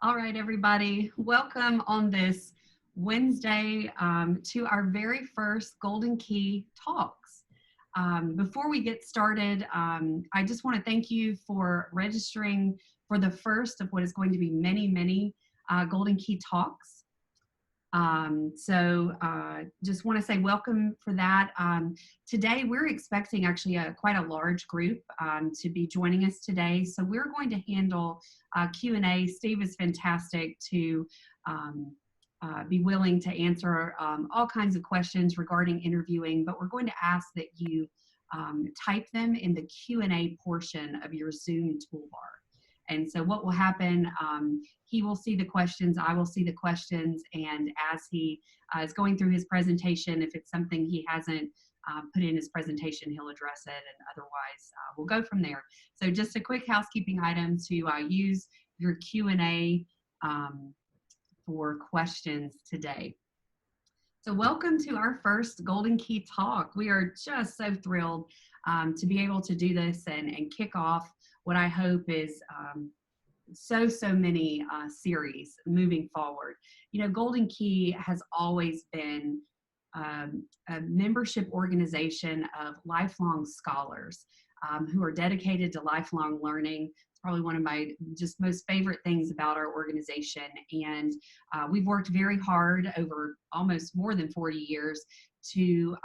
All right, everybody, welcome on this Wednesday to our very first Golden Key Talks. Before we get started, I just want to thank you for registering for the first of what is going to be many Golden Key Talks. Just want to say welcome for that. Today we're expecting actually quite a large group to be joining us today. So we're going to handle Q&A. Steve is fantastic to be willing to answer all kinds of questions regarding interviewing, but we're going to ask that you type them in the Q&A portion of your Zoom toolbar. And so what will happen, he will see the questions, I will see the questions, and as he is going through his presentation, if it's something he hasn't put in his presentation, he'll address it, and otherwise we'll go from there. So just a quick housekeeping item to use your Q&A for questions today. So welcome to our first Golden Key Talk. We are just so thrilled to be able to do this and kick off what I hope is so many series moving forward. You know, Golden Key has always been a membership organization of lifelong scholars who are dedicated to lifelong learning. It's probably one of my just most favorite things about our organization. And we've worked very hard over almost more than 40 years to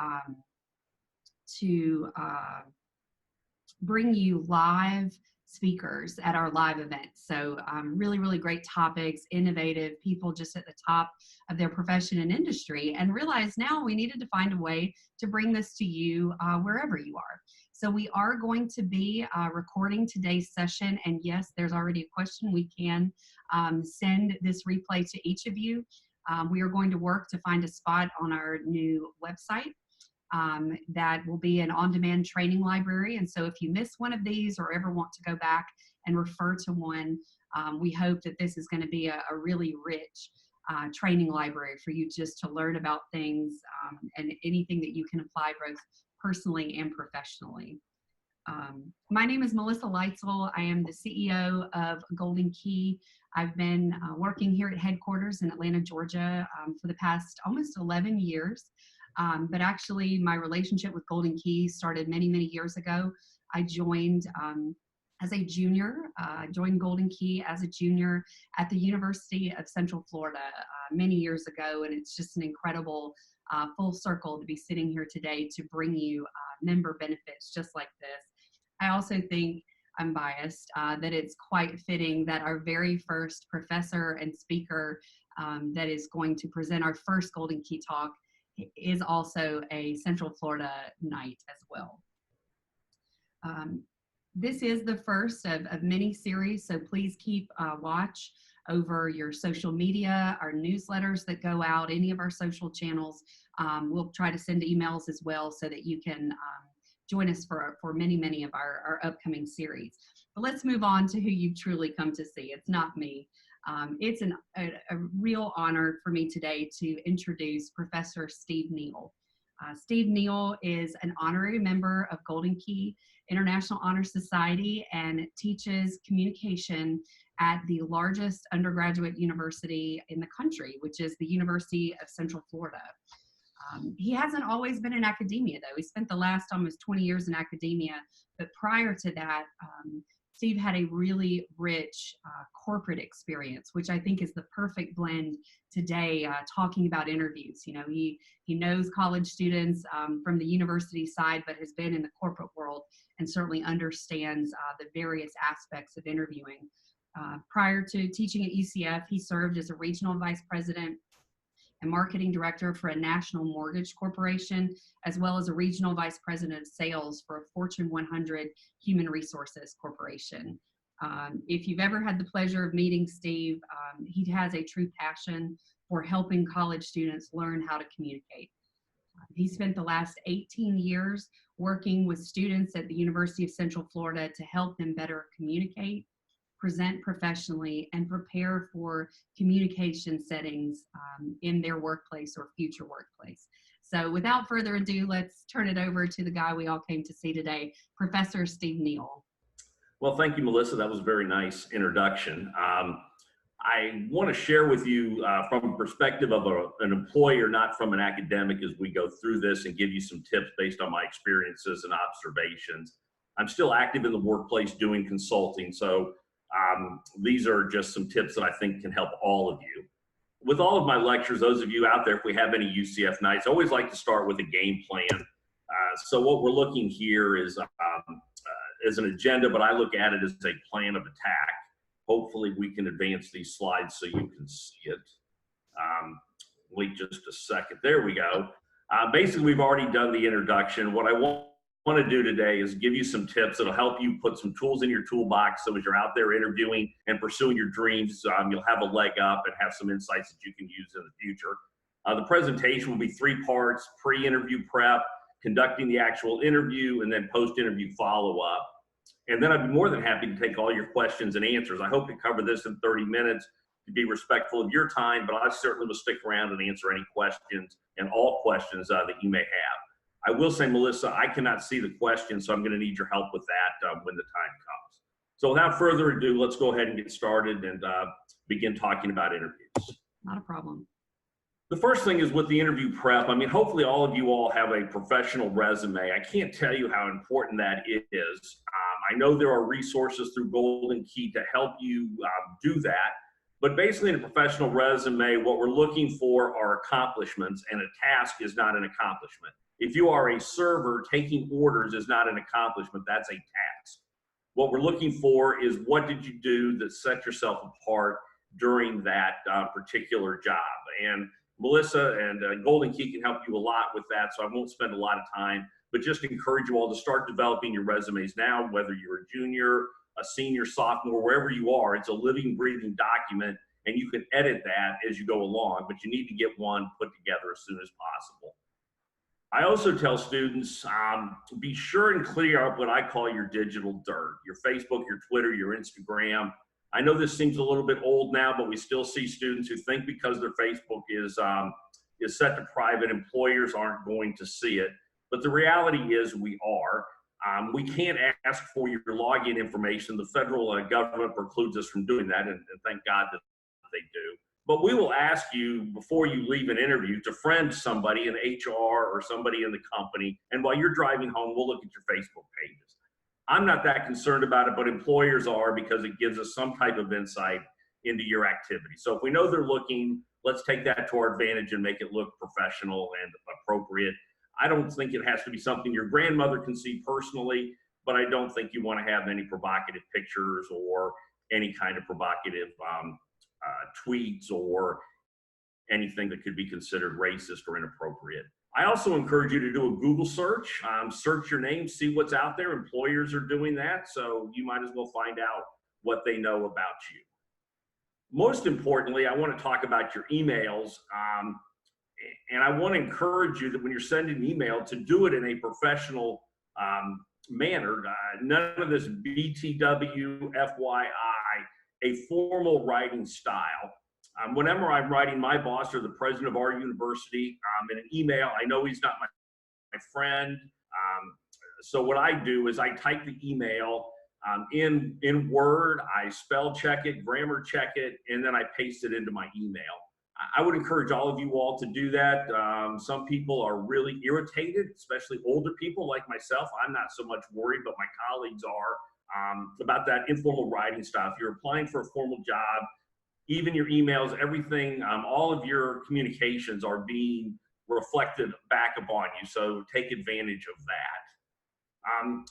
bring you live speakers at our live events. So really great topics, innovative people just at the top of their profession and industry, and realized now we needed to find a way to bring this to you wherever you are. So we are going to be recording today's session, and yes, there's already a question. We can send this replay to each of you. We are going to work to find a spot on our new website. That will be an on-demand training library. And so if you miss one of these or ever want to go back and refer to one, we hope that this is going to be a really rich training library for you just to learn about things and anything that you can apply both personally and professionally. My name is Melissa Leitzel. I am the CEO of Golden Key. I've been working here at headquarters in Atlanta, Georgia for the past almost 11 years. But actually my relationship with Golden Key started many years ago. I joined as a junior, joined Golden Key as a junior at the University of Central Florida many years ago, and it's just an incredible full circle to be sitting here today to bring you member benefits just like this. I also think, I'm biased, that it's quite fitting that our very first professor and speaker that is going to present our first Golden Key Talk is also a Central Florida night as well. This is the first of many series, so please keep watch over your social media, our newsletters that go out, any of our social channels. We'll try to send emails as well so that you can join us for many of our upcoming series. But let's move on to who you've truly come to see. It's not me. It's a real honor for me today to introduce Professor Steve Neel. Steve Neel is an honorary member of Golden Key International Honor Society and teaches communication at the largest undergraduate university in the country, which is the University of Central Florida. He hasn't always been in academia, though. He spent the last almost 20 years in academia, but prior to that, Steve had a really rich corporate experience, which I think is the perfect blend today, talking about interviews. You know, he knows college students from the university side, but has been in the corporate world and certainly understands the various aspects of interviewing. Prior to teaching at UCF, he served as a regional vice president and marketing director for a national mortgage corporation, as well as a regional vice president of sales for a Fortune 100 human resources corporation. If you've ever had the pleasure of meeting Steve, he has a true passion for helping college students learn how to communicate. He spent the last 18 years working with students at the University of Central Florida to help them better communicate, present professionally, and prepare for communication settings in their workplace or future workplace. So without further ado, let's turn it over to the guy we all came to see today, Professor Steve Neel. Well, thank you, Melissa. That was a very nice introduction. I want to share with you from a perspective of an employer, not from an academic, as we go through this and give you some tips based on my experiences and observations. I'm still active in the workplace doing consulting, so these are just some tips that I think can help all of you. With all of my lectures, those of you out there, if we have any UCF nights, I always like to start with a game plan. So what we're looking here is an agenda, but I look at it as a plan of attack. Hopefully we can advance these slides so you can see it. Wait just a second. There we go. Basically, we've already done the introduction. What I want to do today is give you some tips that'll help you put some tools in your toolbox so as you're out there interviewing and pursuing your dreams, you'll have a leg up and have some insights that you can use in the future. The presentation will be 3 parts: pre-interview prep, conducting the actual interview, and then post-interview follow-up. And then I'd be more than happy to take all your questions and answers. I hope to cover this in 30 minutes to be respectful of your time, but I certainly will stick around and answer any questions and all questions that you may have. I will say, Melissa, I cannot see the questions, so I'm going to need your help with that when the time comes. So without further ado, let's go ahead and get started and begin talking about interviews. Not a problem. The first thing is with the interview prep. I mean, hopefully all of you all have a professional resume. I can't tell you how important that is. I know there are resources through Golden Key to help you do that. But basically in a professional resume, what we're looking for are accomplishments, and a task is not an accomplishment. If you are a server, taking orders is not an accomplishment, that's a task. What we're looking for is what did you do that set yourself apart during that particular job. And Melissa and Golden Key can help you a lot with that, so I won't spend a lot of time, but just encourage you all to start developing your resumes now, whether you're a junior, a senior, sophomore, wherever you are. It's a living, breathing document, and you can edit that as you go along, but you need to get one put together as soon as possible. I also tell students, be sure and clear up what I call your digital dirt, your Facebook, your Twitter, your Instagram. I know this seems a little bit old now, but we still see students who think because their Facebook is set to private, employers aren't going to see it. But the reality is we are. We can't ask for your login information. The federal government precludes us from doing that, and thank God that they do. But we will ask you before you leave an interview to friend somebody in HR or somebody in the company, and while you're driving home, we'll look at your Facebook pages. I'm not that concerned about it, but employers are, because it gives us some type of insight into your activity. So if we know they're looking, let's take that to our advantage and make it look professional and appropriate. I don't think it has to be something your grandmother can see personally, but I don't think you want to have any provocative pictures or any kind of provocative tweets or anything that could be considered racist or inappropriate. I also encourage you to do a Google search, search your name, see what's out there. Employers are doing that, so you might as well find out what they know about you. Most importantly, I want to talk about your emails. And I want to encourage you that when you're sending an email, to do it in a professional manner. None of this BTW, FYI, a formal writing style. Whenever I'm writing my boss or the president of our university in an email, I know he's not my friend. So what I do is I type the email in Word, I spell check it, grammar check it, and then I paste it into my email. I would encourage all of you all to do that. Some people are really irritated, especially older people like myself. I'm not so much worried, but my colleagues are about that informal writing style. If you're applying for a formal job, even your emails, everything, all of your communications are being reflected back upon you. So take advantage of that.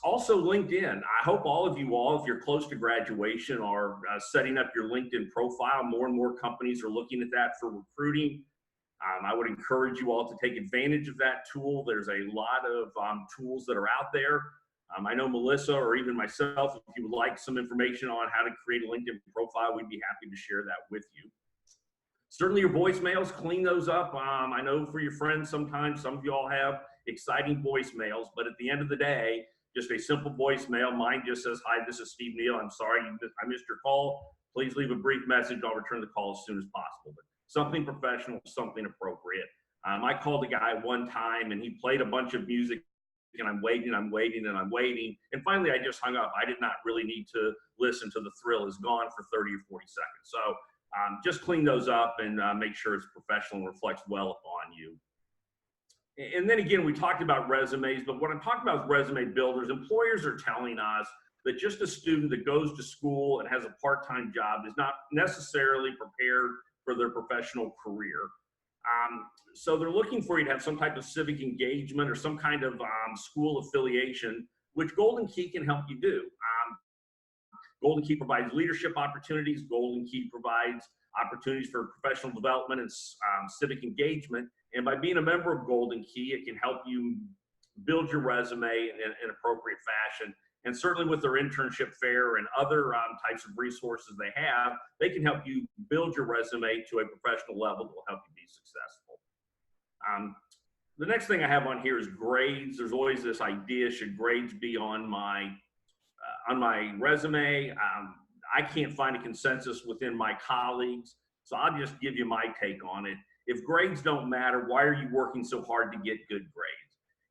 Also LinkedIn. I hope all of you all, if you're close to graduation, are setting up your LinkedIn profile. More and more companies are looking at that for recruiting. I would encourage you all to take advantage of that tool. There's a lot of tools that are out there. I know Melissa or even myself, if you would like some information on how to create a LinkedIn profile, we'd be happy to share that with you. Certainly your voicemails, clean those up. I know for your friends, sometimes some of you all have exciting voicemails, but at the end of the day, just a simple voicemail. Mine just says, "Hi, this is Steve Neel. I'm sorry I missed your call. Please leave a brief message. I'll return the call as soon as possible." But something professional, something appropriate. I called a guy one time and he played a bunch of music, and I'm waiting. And finally I just hung up. I did not really need to listen to "The Thrill Is Gone" for 30 or 40 seconds. So Just clean those up and make sure it's professional and reflects well upon you. And then again, we talked about resumes, but what I'm talking about is resume builders. Employers are telling us that just a student that goes to school and has a part-time job is not necessarily prepared for their professional career. So they're looking for you to have some type of civic engagement or some kind of school affiliation, which Golden Key can help you do. Golden Key provides leadership opportunities. Golden Key provides opportunities for professional development and civic engagement. And by being a member of Golden Key, it can help you build your resume in appropriate fashion. And certainly with their internship fair and other types of resources they can help you build your resume to a professional level that will help you be successful. The next thing I have on here is grades. There's always this idea, should grades be on my resume? I can't find a consensus within my colleagues, so I'll just give you my take on it. If grades don't matter, why are you working so hard to get good grades?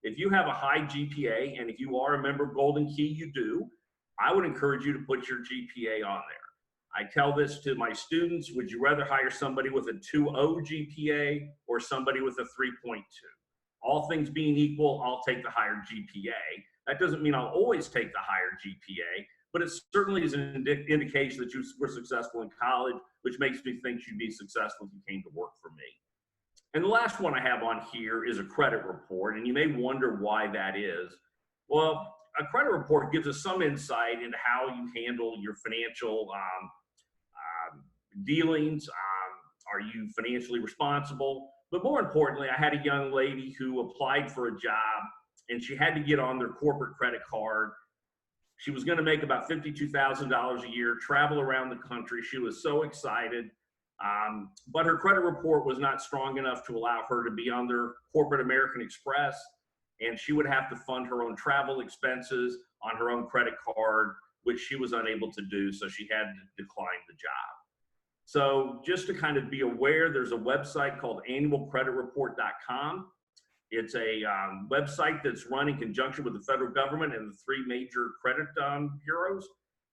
If you have a high GPA, and if you are a member of Golden Key, you do, I would encourage you to put your GPA on there. I tell this to my students, would you rather hire somebody with a 2.0 GPA or somebody with a 3.2? All things being equal, I'll take the higher GPA. That doesn't mean I'll always take the higher GPA, but it certainly is an indication that you were successful in college, which makes me think you'd be successful if you came to work for me. And the last one I have on here is a credit report, and you may wonder why that is. Well, a credit report gives us some insight into how you handle your financial dealings. Are you financially responsible? But more importantly, I had a young lady who applied for a job, and she had to get on their corporate credit card. She was going to make about $52,000 a year, travel around the country. She was so excited. But her credit report was not strong enough to allow her to be on their corporate American Express, and she would have to fund her own travel expenses on her own credit card, which she was unable to do, so she had to decline the job. So just to kind of be aware, there's a website called annualcreditreport.com. It's a website that's run in conjunction with the federal government and the 3 major credit bureaus,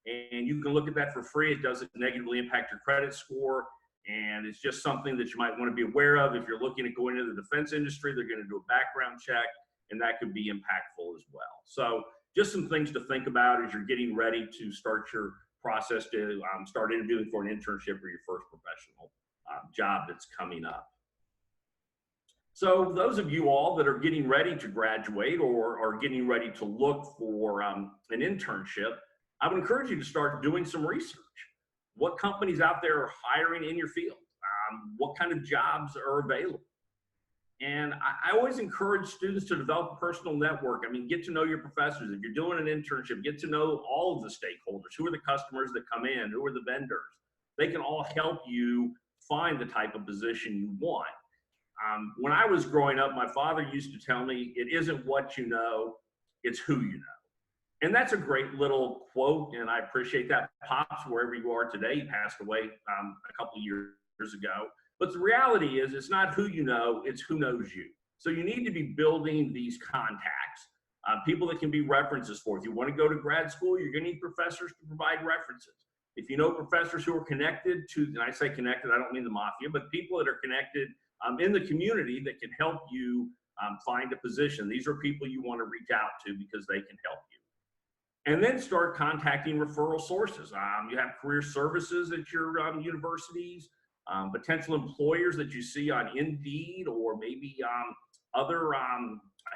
and you can look at that for free. It doesn't negatively impact your credit score. And it's just something that you might want to be aware of. If you're looking at going into the defense industry, they're going to do a background check, and that could be impactful as well. So just some things to think about as you're getting ready to start your process to start interviewing for an internship or your first professional job that's coming up. So those of you all that are getting ready to graduate or are getting ready to look for an internship, I would encourage you to start doing some research. What companies out there are hiring in your field? What kind of jobs are available? And I always encourage students to develop a personal network. I mean, get to know your professors. If you're doing an internship, get to know all of the stakeholders. Who are the customers that come in? Who are the vendors? They can all help you find the type of position you want. When I was growing up, my father used to tell me, it isn't what you know, it's who you know. And that's a great little quote, and I appreciate that. Pops, wherever you are today, he passed away a couple of years ago. But the reality is, it's not who you know, it's who knows you. So you need to be building these contacts, people that can be references for. If you want to go to grad school, you're going to need professors to provide references. If you know professors who are connected to, and I say connected, I don't mean the mafia, but people that are connected in the community that can help you find a position. These are people you want to reach out to because they can help you. And then start contacting referral sources. You have career services at your universities, potential employers that you see on Indeed or maybe other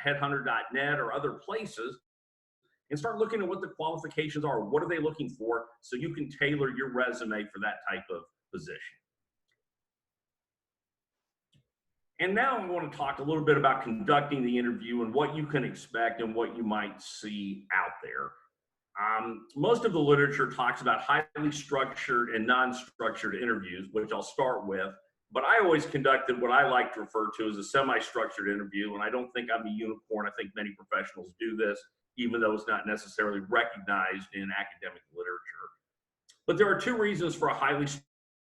headhunter.net or other places, and start looking at what the qualifications are. What are they looking for so you can tailor your resume for that type of position. And now I want to talk a little bit about conducting the interview and what you can expect and what you might see out there. Most of the literature talks about highly structured and non-structured interviews, which I'll start with, but I always conducted what I like to refer to as a semi-structured interview, and I don't think I'm a unicorn. I think many professionals do this, even though it's not necessarily recognized in academic literature. But there are 2 reasons for a highly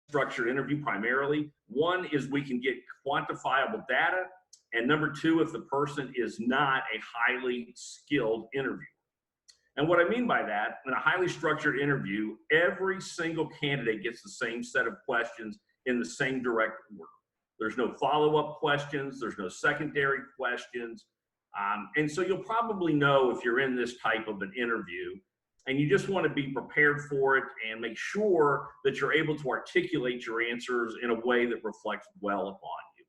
structured interview primarily. One is we can get quantifiable data, and number 2, if the person is not a highly skilled interviewer. And what I mean by that, in a highly structured interview, every single candidate gets the same set of questions in the same direct order. There's no follow-up questions. There's no secondary questions. And so you'll probably know if you're in this type of an interview, and you just want to be prepared for it and make sure that you're able to articulate your answers in a way that reflects well upon you.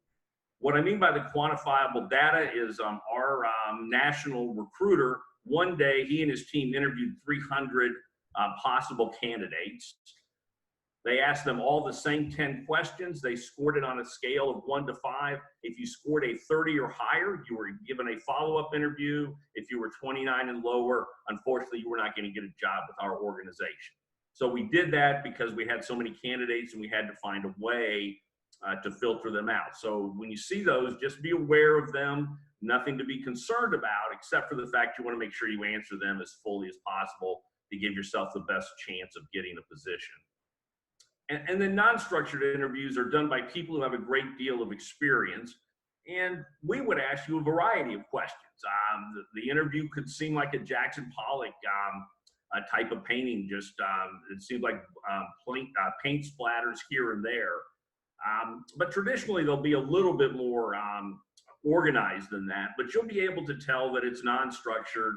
What I mean by the quantifiable data is our national recruiter, one day he and his team interviewed 300 possible candidates. They asked them all the same 10 questions. They scored it on a scale of 1 to 5. If you scored a 30 or higher, you were given a follow-up interview. If you were 29 and lower, unfortunately, you were not going to get a job with our organization. So we did that because we had so many candidates and we had to find a way to filter them out. So when you see those, just be aware of them. Nothing to be concerned about, except for the fact you want to make sure you answer them as fully as possible to give yourself the best chance of getting a position. And then non-structured interviews are done by people who have a great deal of experience. And we would ask you a variety of questions. The interview could seem like a Jackson Pollock type of painting. Just it seems like paint splatters here and there. But traditionally, they'll be a little bit more organized than that. But you'll be able to tell that it's non-structured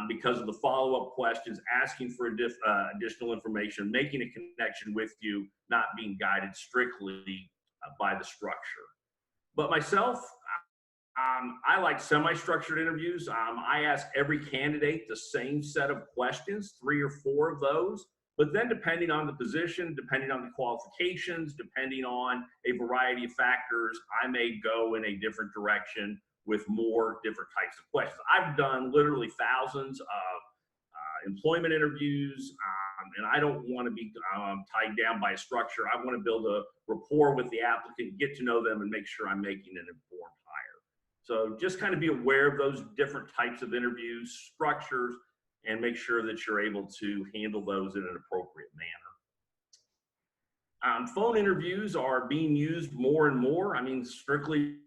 because of the follow-up questions, asking for additional information, making a connection with you, not being guided strictly by the structure. But myself, I like semi-structured interviews. I ask every candidate the same set of questions, 3 or 4 of those. But then depending on the position, depending on the qualifications, depending on a variety of factors, I may go in a different direction with more different types of questions. I've done literally thousands of employment interviews, and I don't want to be tied down by a structure. I want to build a rapport with the applicant, get to know them, and make sure I'm making an informed hire. So just kind of be aware of those different types of interviews, structures, and make sure that you're able to handle those in an appropriate manner. Phone interviews are being used more and more. I mean, strictly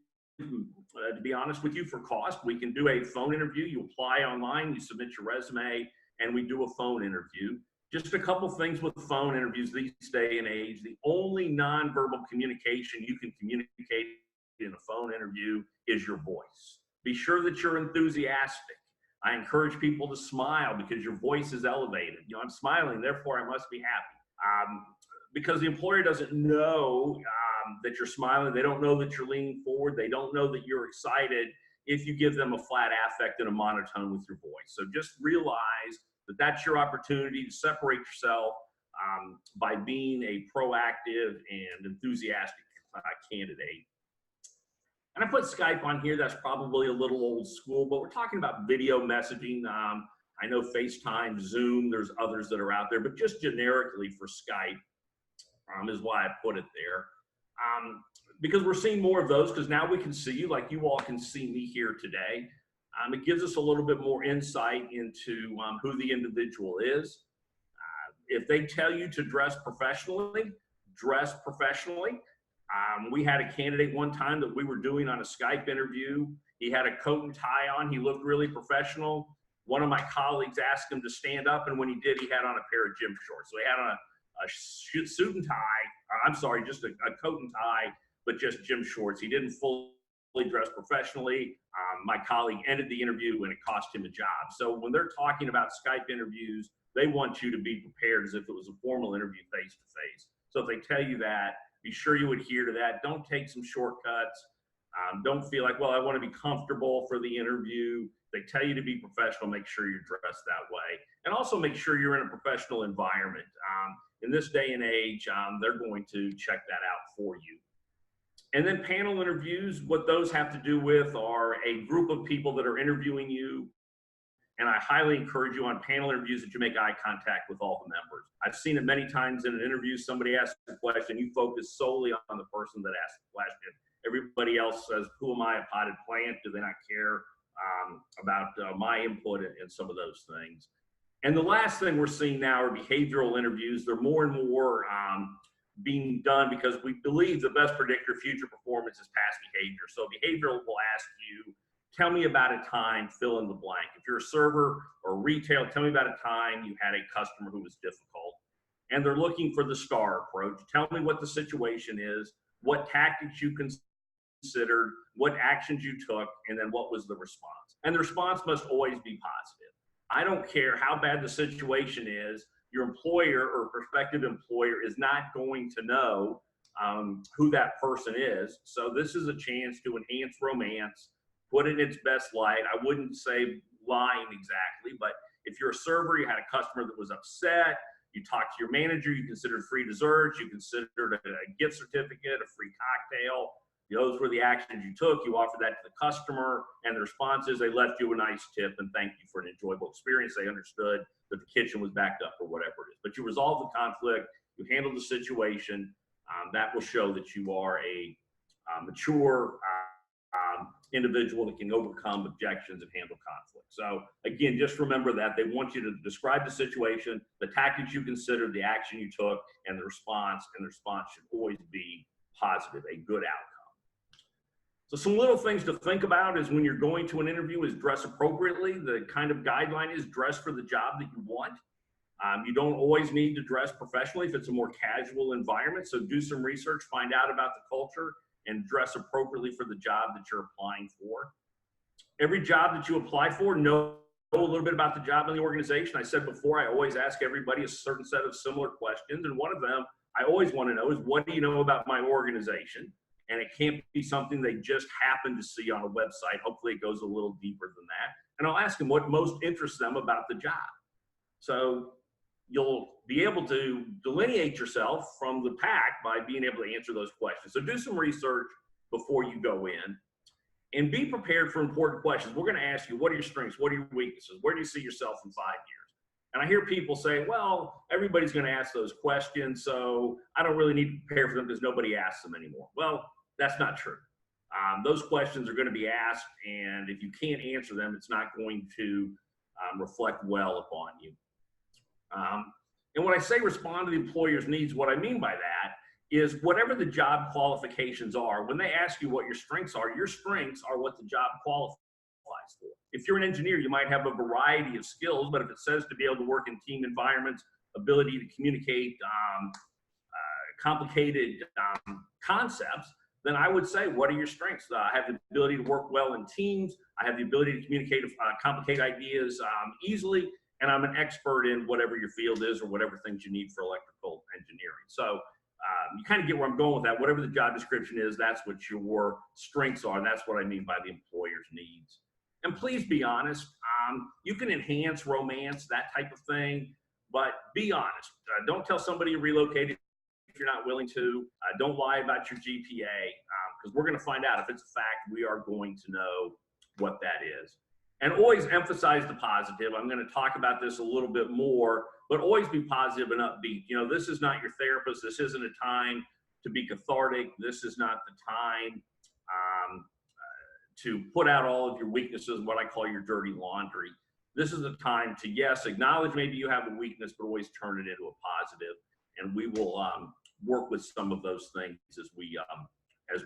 to be honest with you, for cost, we can do a phone interview. You apply online, you submit your resume, and we do a phone interview. Just a couple things with phone interviews these day and age. The only nonverbal communication you can communicate in a phone interview is your voice. Be sure that you're enthusiastic. I encourage people to smile because your voice is elevated. You know, I'm smiling, therefore I must be happy. Because the employer doesn't know that you're smiling. They don't know that you're leaning forward. They don't know that you're excited if you give them a flat affect and a monotone with your voice. So just realize that that's your opportunity to separate yourself by being a proactive and enthusiastic candidate. And I put Skype on here. That's probably a little old school, but we're talking about video messaging. I know FaceTime, Zoom, there's others that are out there, but just generically for Skype is why I put it there. Because we're seeing more of those, because now we can see you like you all can see me here today. It gives us a little bit more insight into who the individual is. If they tell you to dress professionally, dress professionally. We had a candidate one time that we were doing on a Skype interview. He had a coat and tie on. He looked really professional. One of my colleagues asked him to stand up, and when he did, he had on a pair of gym shorts. So he had on a suit and tie. I'm sorry, just a coat and tie, but just gym shorts. He didn't fully dress professionally. My colleague ended the interview and it cost him a job. So when they're talking about Skype interviews, they want you to be prepared as if it was a formal interview face-to-face. So if they tell you that, be sure you adhere to that. Don't take some shortcuts. Don't feel like, well, I want to be comfortable for the interview. They tell you to be professional, make sure you're dressed that way. And also make sure you're in a professional environment. In this day and age, they're going to check that out for you. And then panel interviews, what those have to do with are a group of people that are interviewing you. And I highly encourage you on panel interviews that you make eye contact with all the members. I've seen it many times in an interview, somebody asks a question, you focus solely on the person that asked the question. Everybody else says, who am I, a potted plant? Do they not care about my input and some of those things? And the last thing we're seeing now are behavioral interviews. They're more and more being done because we believe the best predictor of future performance is past behavior. So behavioral will ask you, tell me about a time, fill in the blank. If you're a server or or retail. Tell me about a time you had a customer who was difficult. And they're looking for the STAR approach. Tell me what the situation is, what tactics you considered, what actions you took, and then what was the response. And the response must always be positive. I don't care how bad the situation is, your employer or prospective employer is not going to know who that person is. So this is a chance to enhance romance, put it in its best light. I wouldn't say lying exactly, but if you're a server, you had a customer that was upset, you talked to your manager, you considered free desserts, you considered a gift certificate, a free cocktail. Those were the actions you took. You offered that to the customer, and the response is they left you a nice tip and thank you for an enjoyable experience. They understood that the kitchen was backed up or whatever it is. But you resolved the conflict, you handled the situation. That will show that you are a mature individual that can overcome objections and handle conflict. So again, just remember that they want you to describe the situation, the tactics you considered, the action you took, and the response should always be positive, a good outcome. So some little things to think about is when you're going to an interview is dress appropriately. The kind of guideline is dress for the job that you want. You don't always need to dress professionally if it's a more casual environment. So do some research, find out about the culture, and dress appropriately for the job that you're applying for. Every job that you apply for, know a little bit about the job and the organization. I said before, I always ask everybody a certain set of similar questions. And one of them I always want to know is, what do you know about my organization? And it can't be something they just happen to see on a website. Hopefully it goes a little deeper than that. And I'll ask them what most interests them about the job. So you'll be able to delineate yourself from the pack by being able to answer those questions. So do some research before you go in and be prepared for important questions. We're going to ask you, what are your strengths? What are your weaknesses? Where do you see yourself in 5 years? And I hear people say, well, everybody's going to ask those questions, so I don't really need to prepare for them because nobody asks them anymore. Well, that's not true. Those questions are going to be asked, and if you can't answer them, it's not going to reflect well upon you. And when I say respond to the employer's needs, what I mean by that is whatever the job qualifications are, when they ask you what your strengths are what the job qualifies for. If you're an engineer, you might have a variety of skills, but if it says to be able to work in team environments, ability to communicate complicated concepts, then I would say, what are your strengths? I have the ability to work well in teams. I have the ability to communicate complicate ideas easily. And I'm an expert in whatever your field is or whatever things you need for electrical engineering. So you kind of get where I'm going with that. Whatever the job description is, that's what your strengths are. And that's what I mean by the employer's needs. And please be honest. You can enhance romance, that type of thing, but be honest. Don't tell somebody you relocated if you're not willing to. Don't lie about your GPA, because we're going to find out if it's a fact. We are going to know what that is. And always emphasize the positive. I'm going to talk about this a little bit more, but always be positive and upbeat. You know, this is not your therapist. This isn't a time to be cathartic. This is not the time to put out all of your weaknesses, what I call your dirty laundry. This is the time to, yes, acknowledge maybe you have a weakness, but always turn it into a positive. And we will work with some of those things as we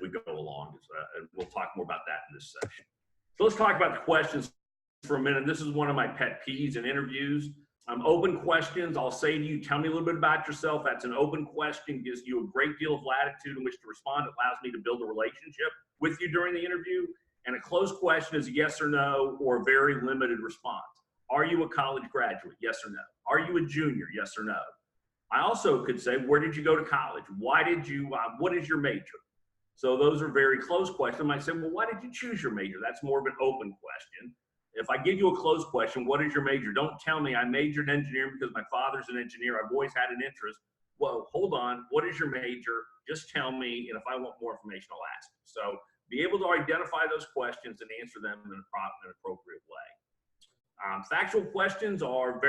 go along. And we'll talk more about that in this section. So let's talk about the questions for a minute. This is one of my pet peeves in interviews. Open questions. I'll say to you, tell me a little bit about yourself. That's an open question, gives you a great deal of latitude in which to respond. It allows me to build a relationship with you during the interview. And a closed question is a yes or no, or a very limited response. Are you a college graduate? Yes or no. Are you a junior? Yes or no. I also could say, where did you go to college? Why did you, what is your major? So those are very closed questions. I might say, well, why did you choose your major? That's more of an open question. If I give you a closed question, what is your major? Don't tell me I majored in engineering because my father's an engineer. I've always had an interest. Well, hold on. What is your major? Just tell me, and if I want more information, I'll ask you. So be able to identify those questions and answer them in an appropriate way. Factual questions are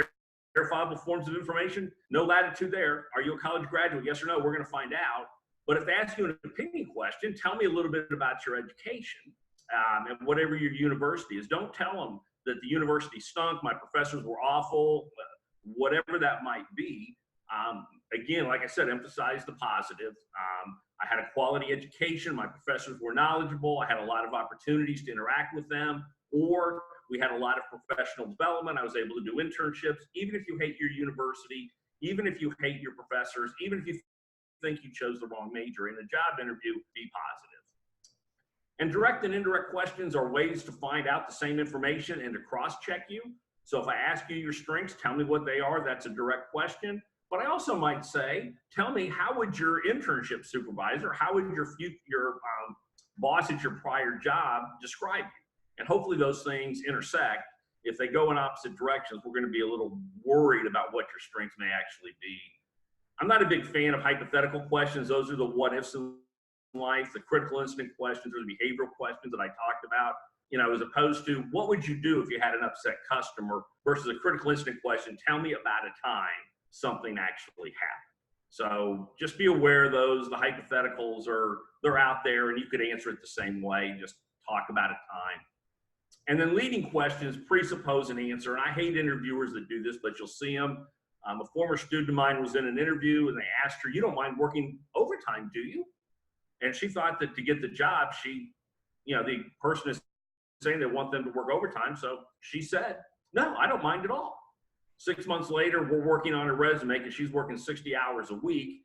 verifiable forms of information. No latitude there. Are you a college graduate? Yes or no? We're going to find out. But if they ask you an opinion question, tell me a little bit about your education and whatever your university is. Don't tell them that the university stunk, my professors were awful, whatever that might be. Again, like I said, emphasize the positive. I had a quality education. My professors were knowledgeable. I had a lot of opportunities to interact with them. Or We had a lot of professional development. I was able to do internships. Even if you hate your university, even if you hate your professors, even if you think you chose the wrong major, in a job interview, be positive. And direct and indirect questions are ways to find out the same information and to cross-check you. So if I ask you your strengths, tell me what they are. That's a direct question. But I also might say, tell me, how would your internship supervisor, how would your boss at your prior job describe you? And hopefully those things intersect. If they go in opposite directions, we're going to be a little worried about what your strengths may actually be. I'm not a big fan of hypothetical questions. Those are the what ifs in life, the critical incident questions or the behavioral questions that I talked about, as opposed to what would you do if you had an upset customer versus a critical incident question, tell me about a time something actually happened. So just be aware of those. The hypotheticals they're out there and you could answer it the same way. Just talk about a time. And then leading questions presuppose an answer. And I hate interviewers that do this, but you'll see them. A former student of mine was in an interview and they asked her, you don't mind working overtime, do you? And she thought that to get the job, the person is saying they want them to work overtime. So she said, no, I don't mind at all. 6 months later, we're working on her resume because she's working 60 hours a week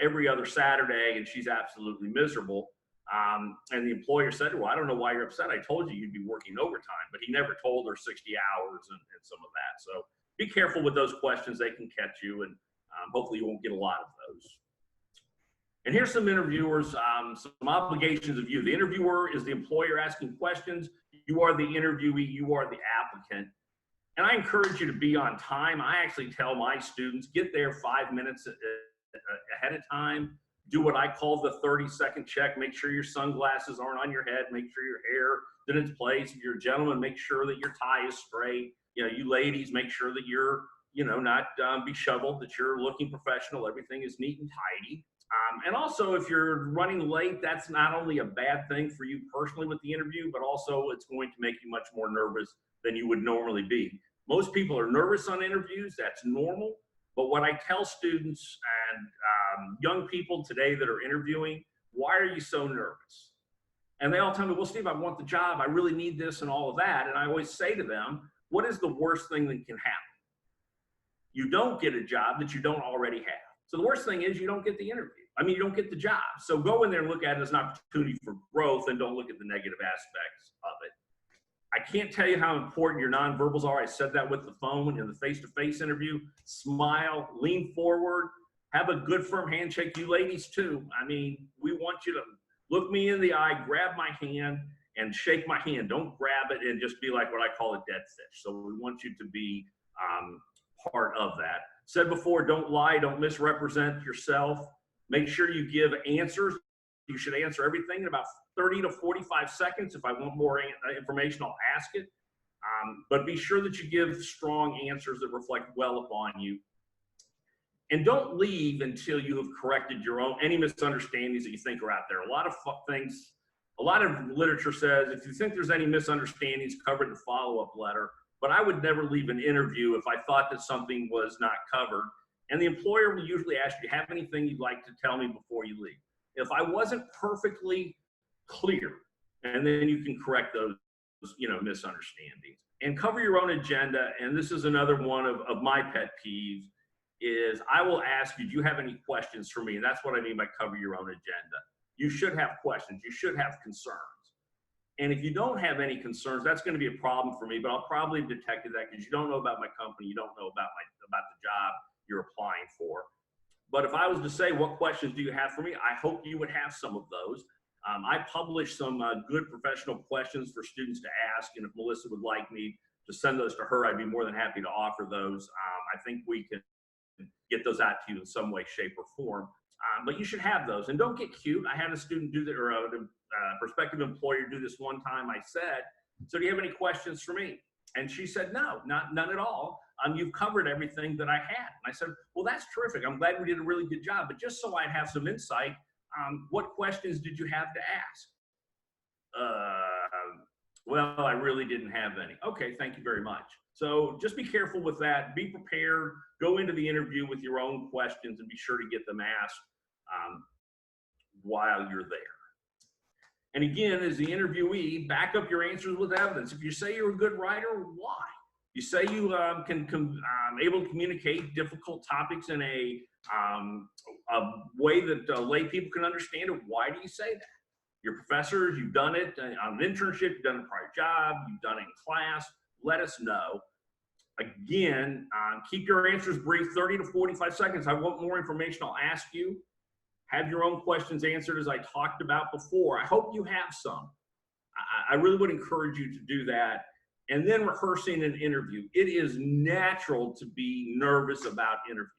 every other Saturday, and she's absolutely miserable. And the employer said, well, I don't know why you're upset. I told you you'd be working overtime, but he never told her 60 hours and some of that. So be careful with those questions. They can catch you, and hopefully you won't get a lot of those. And here's some interviewers, some obligations of you. The interviewer is the employer asking questions. You are the interviewee. You are the applicant. And I encourage you to be on time. I actually tell my students, get there 5 minutes ahead of time. Do what I call the 30-second check. Make sure your sunglasses aren't on your head. Make sure your hair is in its place. If you're a gentleman, make sure that your tie is straight. You ladies, make sure that you're, not disheveled, that you're looking professional. Everything is neat and tidy. And also, if you're running late, that's not only a bad thing for you personally with the interview, but also it's going to make you much more nervous than you would normally be. Most people are nervous on interviews. That's normal. But what I tell students and young people today that are interviewing, why are you so nervous? And they all tell me, well, Steve, I want the job. I really need this and all of that. And I always say to them, what is the worst thing that can happen? You don't get a job that you don't already have. So the worst thing is you don't get the interview. You don't get the job. So go in there and look at it as an opportunity for growth and don't look at the negative aspects of it. I can't tell you how important your nonverbals are. I said that with the phone in the face-to-face interview. Smile, lean forward, have a good firm handshake. You ladies too. We want you to look me in the eye, grab my hand, and shake my hand. Don't grab it and just be like what I call a dead fish. So we want you to be part of that. Said before, don't lie, don't misrepresent yourself. Make sure you give answers. You should answer everything in about 30 to 45 seconds. If I want more information, I'll ask it. But be sure that you give strong answers that reflect well upon you. And don't leave until you have corrected any misunderstandings that you think are out there. A lot of literature says if you think there's any misunderstandings, cover it in the follow-up letter. But I would never leave an interview if I thought that something was not covered. And the employer will usually ask you, have anything you'd like to tell me before you leave? If I wasn't perfectly clear, and then you can correct those, misunderstandings. And cover your own agenda. And this is another one of my pet peeves, is I will ask you, do you have any questions for me? And that's what I mean by cover your own agenda. You should have questions. You should have concerns. And if you don't have any concerns, that's going to be a problem for me, but I'll probably have detected that because you don't know about my company. You don't know about the job you're applying for. But if I was to say, what questions do you have for me? I hope you would have some of those. I published some good professional questions for students to ask. And if Melissa would like me to send those to her, I'd be more than happy to offer those. I think we can get those out to you in some way, shape, or form. But you should have those. And don't get cute. I had a student do that, or a prospective employer do this one time. I said, so do you have any questions for me? And she said, no, none at all. You've covered everything that I had. And I said, well, that's terrific. I'm glad we did a really good job. But just so I'd have some insight, what questions did you have to ask? Well, I really didn't have any. Okay, thank you very much. So just be careful with that. Be prepared. Go into the interview with your own questions and be sure to get them asked while you're there. And again, as the interviewee, back up your answers with evidence. If you say you're a good writer, why? You say you able to communicate difficult topics in a way that lay people can understand it. Why do you say that? Your professors, you've done it on an internship, you've done a prior job, you've done it in class. Let us know. Again, keep your answers brief, 30 to 45 seconds. I want more information, I'll ask you. Have your own questions answered as I talked about before. I hope you have some. I really would encourage you to do that. And then rehearsing an interview. It is natural to be nervous about interviews.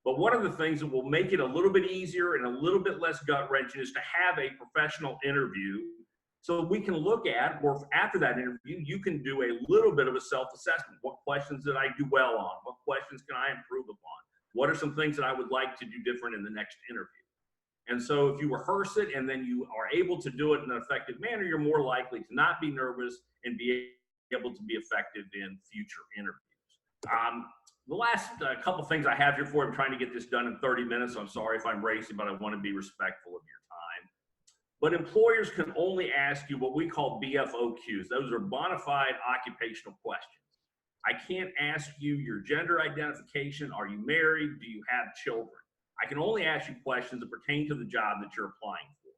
But one of the things that will make it a little bit easier and a little bit less gut-wrenching is to have a professional interview so we can look at, or after that interview, you can do a little bit of a self-assessment. What questions did I do well on? What questions can I improve upon? What are some things that I would like to do different in the next interview? And so if you rehearse it and then you are able to do it in an effective manner, you're more likely to not be nervous and be able to be effective in future interviews. The last couple things I have here for you, I'm trying to get this done in 30 minutes. So I'm sorry if I'm racing, but I want to be respectful of your time. But employers can only ask you what we call BFOQs. Those are bona fide occupational questions. I can't ask you your gender identification. Are you married? Do you have children? I can only ask you questions that pertain to the job that you're applying for.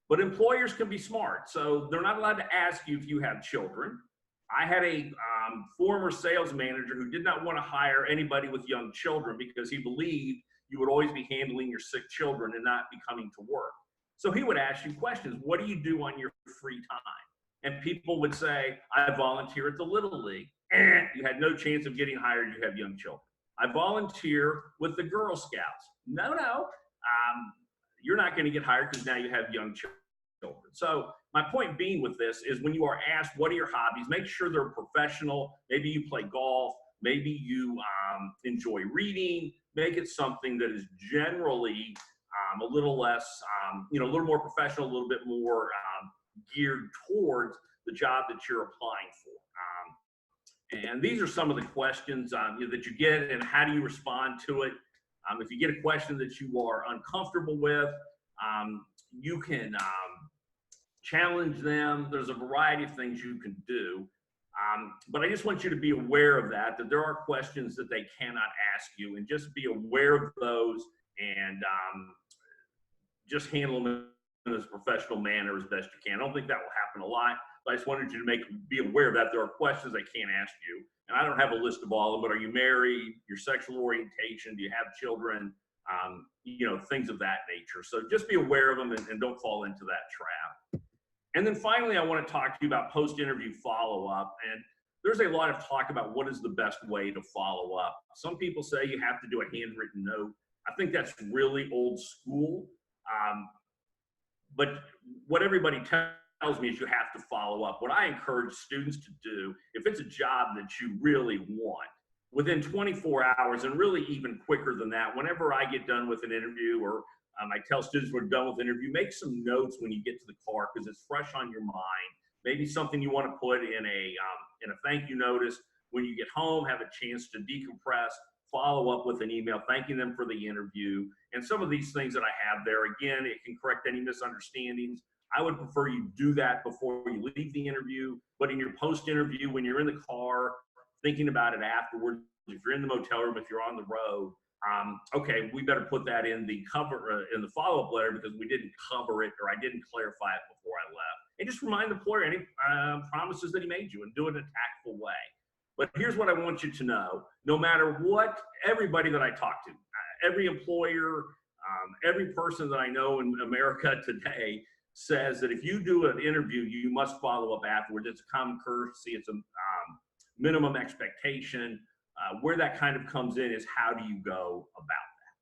But employers can be smart, so they're not allowed to ask you if you have children. I had a former sales manager who did not want to hire anybody with young children because he believed you would always be handling your sick children and not be coming to work. So he would ask you questions. What do you do on your free time? And people would say, I volunteer at the Little League. You had no chance of getting hired. You have young children. I volunteer with the Girl Scouts. No. You're not going to get hired because now you have young children. So my point being with this is when you are asked, what are your hobbies? Make sure they're professional. Maybe you play golf. Maybe you enjoy reading. Make it something that is generally a little less, a little more professional, a little bit more geared towards the job that you're applying for. And these are some of the questions that you get and how do you respond to it. If you get a question that you are uncomfortable with, you can challenge them. There's a variety of things you can do. But I just want you to be aware of that there are questions that they cannot ask you, and just be aware of those and just handle them in a professional manner as best you can. I don't think that will happen a lot, but I just wanted you to be aware of that. There are questions they can't ask you. And I don't have a list of all of them, but are you married? Your sexual orientation? Do you have children? Things of that nature. So just be aware of them and don't fall into that trap. And then finally, I want to talk to you about post-interview follow-up. And there's a lot of talk about what is the best way to follow up. Some people say you have to do a handwritten note. I think that's really old school. But what everybody tells me is you have to follow up. What I encourage students to do, if it's a job that you really want, within 24 hours, and really even quicker than that, whenever I get done with an interview, or I tell students we're done with an interview, make some notes when you get to the car because it's fresh on your mind. Maybe something you want to put in a thank you notice. When you get home, have a chance to decompress, follow up with an email thanking them for the interview. And some of these things that I have there, again, it can correct any misunderstandings. I would prefer you do that before you leave the interview, but in your post-interview, when you're in the car, thinking about it afterwards, if you're in the motel room, if you're on the road, okay, we better put that in the cover, in the follow-up letter because we didn't cover it or I didn't clarify it before I left. And just remind the employer any promises that he made you and do it in a tactful way. But here's what I want you to know. No matter what, everybody that I talk to, every employer, every person that I know in America today says that if you do an interview, you must follow up afterwards. It's a common courtesy. It's a minimum expectation. Where that kind of comes in is how do you go about that?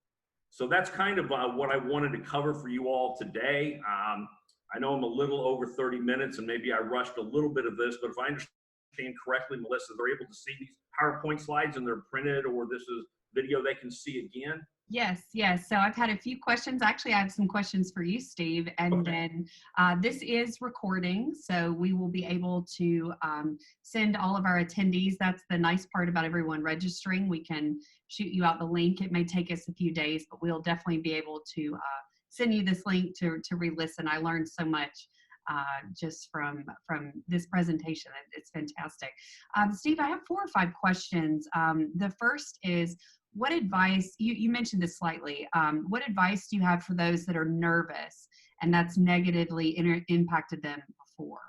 So that's kind of what I wanted to cover for you all today. I know I'm a little over 30 minutes and maybe I rushed a little bit of this, but if I understand correctly, Melissa, they're able to see these PowerPoint slides and they're printed, or this is video they can see again? Yes. So I've had a few questions. Actually, I have some questions for you, Steve. And then this is recording, so we will be able to send all of our attendees. That's the nice part about everyone registering. We can shoot you out the link. It may take us a few days, but we'll definitely be able to send you this link to re-listen. I learned so much just from this presentation. It's fantastic. Steve, I have 4 or 5 questions. The first is, what advice, you mentioned this slightly, what advice do you have for those that are nervous and that's negatively impacted them before?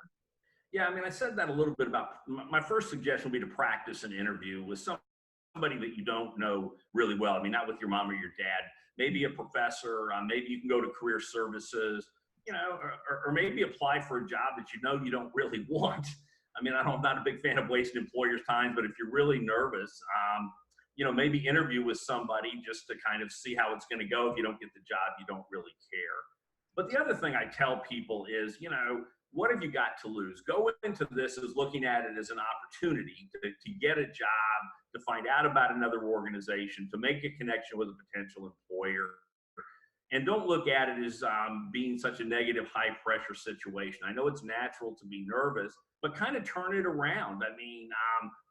Yeah, I mean, I said that a little bit about my first suggestion would be to practice an interview with somebody that you don't know really well. I mean, not with your mom or your dad, maybe a professor, maybe you can go to career services, you know, or maybe apply for a job that you know you don't really want. I mean, I'm not a big fan of wasting employers' time, but if you're really nervous, you know, maybe interview with somebody just to kind of see how it's going to go. If you don't get the job, you don't really care. But the other thing I tell people is, you know, what have you got to lose? Go into this as looking at it as an opportunity to get a job, to find out about another organization, to make a connection with a potential employer. And don't look at it as being such a negative, high pressure situation. I know it's natural to be nervous, but kind of turn it around. I mean,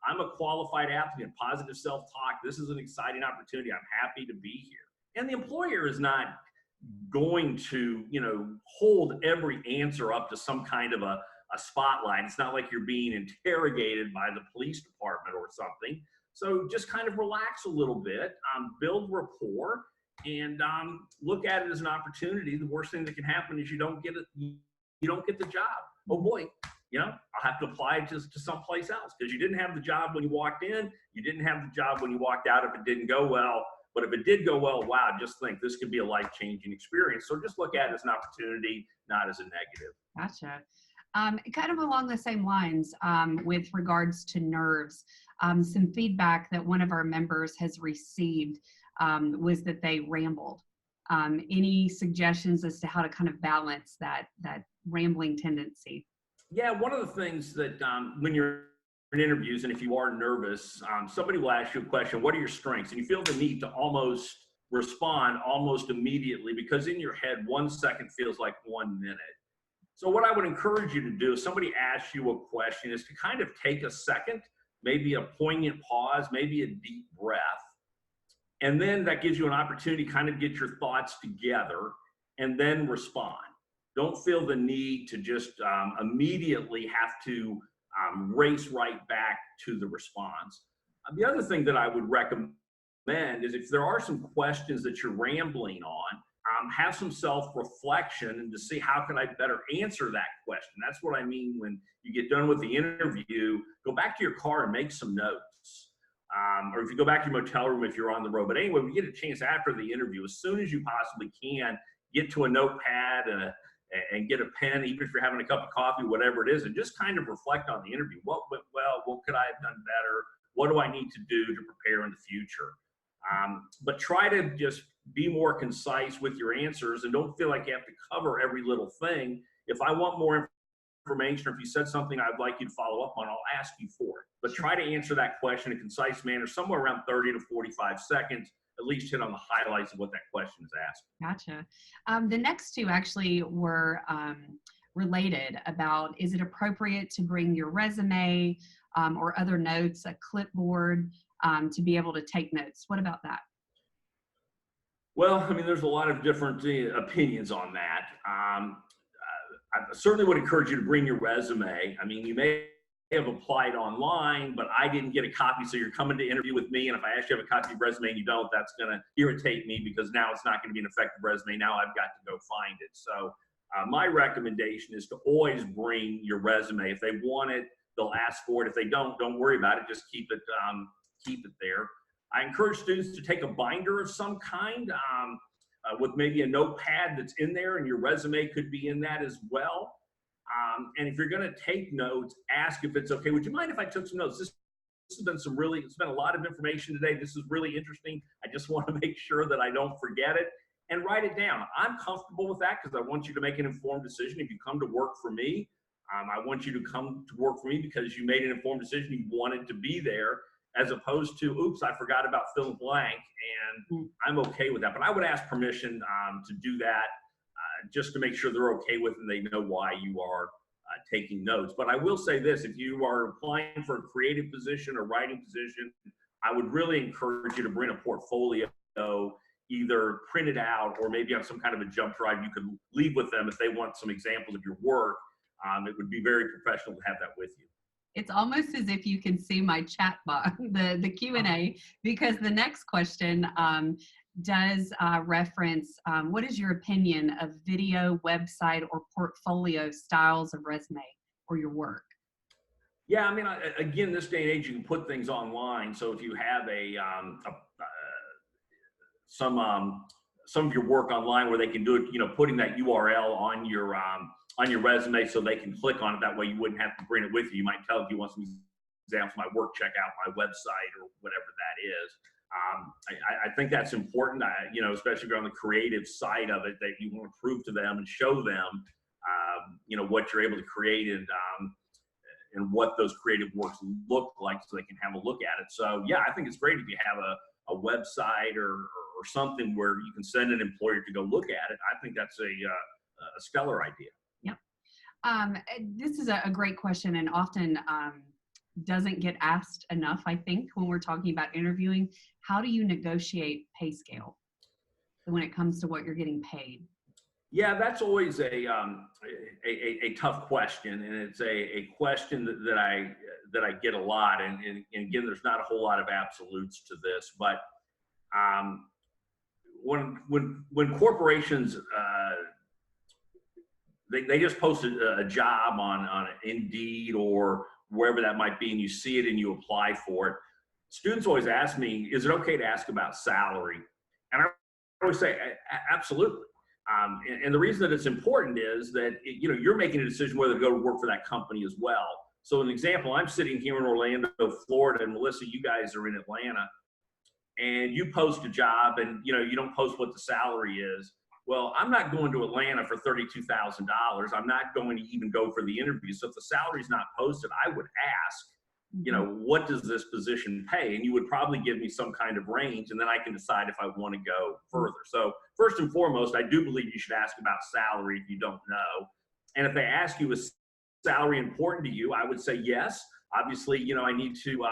I'm a qualified applicant, positive self-talk. This is an exciting opportunity. I'm happy to be here. And the employer is not going to, you know, hold every answer up to some kind of a spotlight. It's not like you're being interrogated by the police department or something. So just kind of relax a little bit, build rapport, and look at it as an opportunity. The worst thing that can happen is you don't get it. You don't get the job. Oh boy, you know, I'll have to apply just to someplace else because you didn't have the job when you walked in. You didn't have the job when you walked out if it didn't go well. But if it did go well, wow, just think this could be a life-changing experience. So just look at it as an opportunity, not as a negative. Gotcha. Kind of along the same lines with regards to nerves, some feedback that one of our members has received was that they rambled. Any suggestions as to how to kind of balance that rambling tendency? Yeah, one of the things that when you're in interviews and if you are nervous, somebody will ask you a question, what are your strengths? And you feel the need to almost respond almost immediately because in your head, 1 second feels like 1 minute. So what I would encourage you to do if somebody asks you a question is to kind of take a second, maybe a poignant pause, maybe a deep breath. And then that gives you an opportunity to kind of get your thoughts together and then respond. Don't feel the need to just immediately have to race right back to the response. The other thing that I would recommend is if there are some questions that you're rambling on, have some self-reflection and to see how can I better answer that question. That's what I mean when you get done with the interview, go back to your car and make some notes. Or if you go back to your motel room if you're on the road. But anyway, we get a chance after the interview, as soon as you possibly can, get to a notepad and get a pen, even if you're having a cup of coffee, whatever it is, and just kind of reflect on the interview. What went well? What could I have done better? What do I need to do to prepare in the future? But try to just be more concise with your answers and don't feel like you have to cover every little thing. If I want more information or if you said something I'd like you to follow up on, I'll ask you for it. But try to answer that question in a concise manner, somewhere around 30 to 45 seconds, at least hit on the highlights of what that question is asking. Gotcha. The next 2 actually were related about, is it appropriate to bring your resume or other notes, a clipboard, to be able to take notes? What about that? Well, I mean, there's a lot of different opinions on that. I certainly would encourage you to bring your resume. I mean, you may have applied online, but I didn't get a copy, so you're coming to interview with me, and if I ask you to have a copy of your resume and you don't, that's going to irritate me because now it's not going to be an effective resume. Now I've got to go find it. So my recommendation is to always bring your resume. If they want it, they'll ask for it. If they don't worry about it. Just keep it there. I encourage students to take a binder of some kind with maybe a notepad that's in there, and your resume could be in that as well. And if you're going to take notes, ask if it's okay. Would you mind if I took some notes? This has been it's been a lot of information today. This is really interesting. I just want to make sure that I don't forget it, and write it down. I'm comfortable with that because I want you to make an informed decision. If you come to work for me, I want you to come to work for me because you made an informed decision. You wanted to be there, as opposed to, oops, I forgot about fill in blank, and I'm okay with that. But I would ask permission to do that just to make sure they're okay with it and they know why you are taking notes. But I will say this, if you are applying for a creative position or writing position, I would really encourage you to bring a portfolio, either printed out or maybe on some kind of a jump drive you could leave with them if they want some examples of your work. it would be very professional to have that with you. It's almost as if you can see my chat box, the Q&A, because the next question does reference what is your opinion of video, website, or portfolio styles of resume or your work? Yeah, I mean, again, this day and age, you can put things online. So if you have some of your work online where they can do it, putting that URL on your resume so they can click on it. That way you wouldn't have to bring it with you. You might tell if you want some examples of my work, check out my website or whatever that is. I think that's important, especially if you're on the creative side of it, that you want to prove to them and show them, what you're able to create and what those creative works look like so they can have a look at it. So yeah, I think it's great if you have a website or something where you can send an employer to go look at it. I think that's a stellar idea. Yep. This is a great question and often doesn't get asked enough, I think, when we're talking about interviewing. How do you negotiate pay scale when it comes to what you're getting paid? Yeah, that's always a tough question, and it's a question that I get a lot. And again, there's not a whole lot of absolutes to this, but when corporations they just post a job on Indeed or wherever that might be, and you see it and you apply for it, students always ask me, is it okay to ask about salary? And I always say, absolutely. And the reason that it's important is that, you're making a decision whether to go to work for that company as well. So an example, I'm sitting here in Orlando, Florida, and Melissa, you guys are in Atlanta, and you post a job and, you don't post what the salary is. Well, I'm not going to Atlanta for $32,000. I'm not going to even go for the interview. So if the salary's not posted, I would ask, what does this position pay? And you would probably give me some kind of range, and then I can decide if I want to go further. So first and foremost, I do believe you should ask about salary if you don't know. And if they ask you, is salary important to you? I would say yes. Obviously, I need to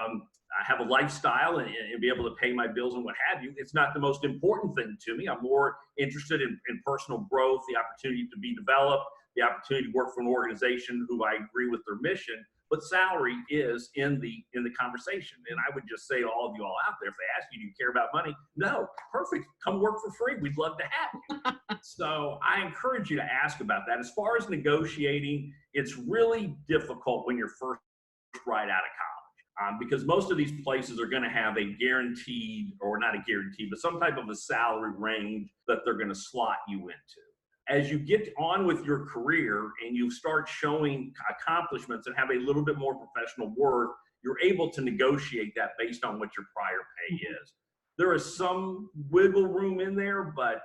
have a lifestyle and be able to pay my bills and what have you. It's not the most important thing to me. I'm more interested in personal growth, the opportunity to be developed, the opportunity to work for an organization who I agree with their mission. But salary is in the conversation. And I would just say to all of you all out there, if they ask you, do you care about money? No, perfect. Come work for free. We'd love to have you. So I encourage you to ask about that. As far as negotiating, it's really difficult when you're first right out of college. Because most of these places are going to have a guaranteed, or not a guaranteed, but some type of a salary range that they're going to slot you into. As you get on with your career and you start showing accomplishments and have a little bit more professional worth, you're able to negotiate that based on what your prior pay is. There is some wiggle room in there, but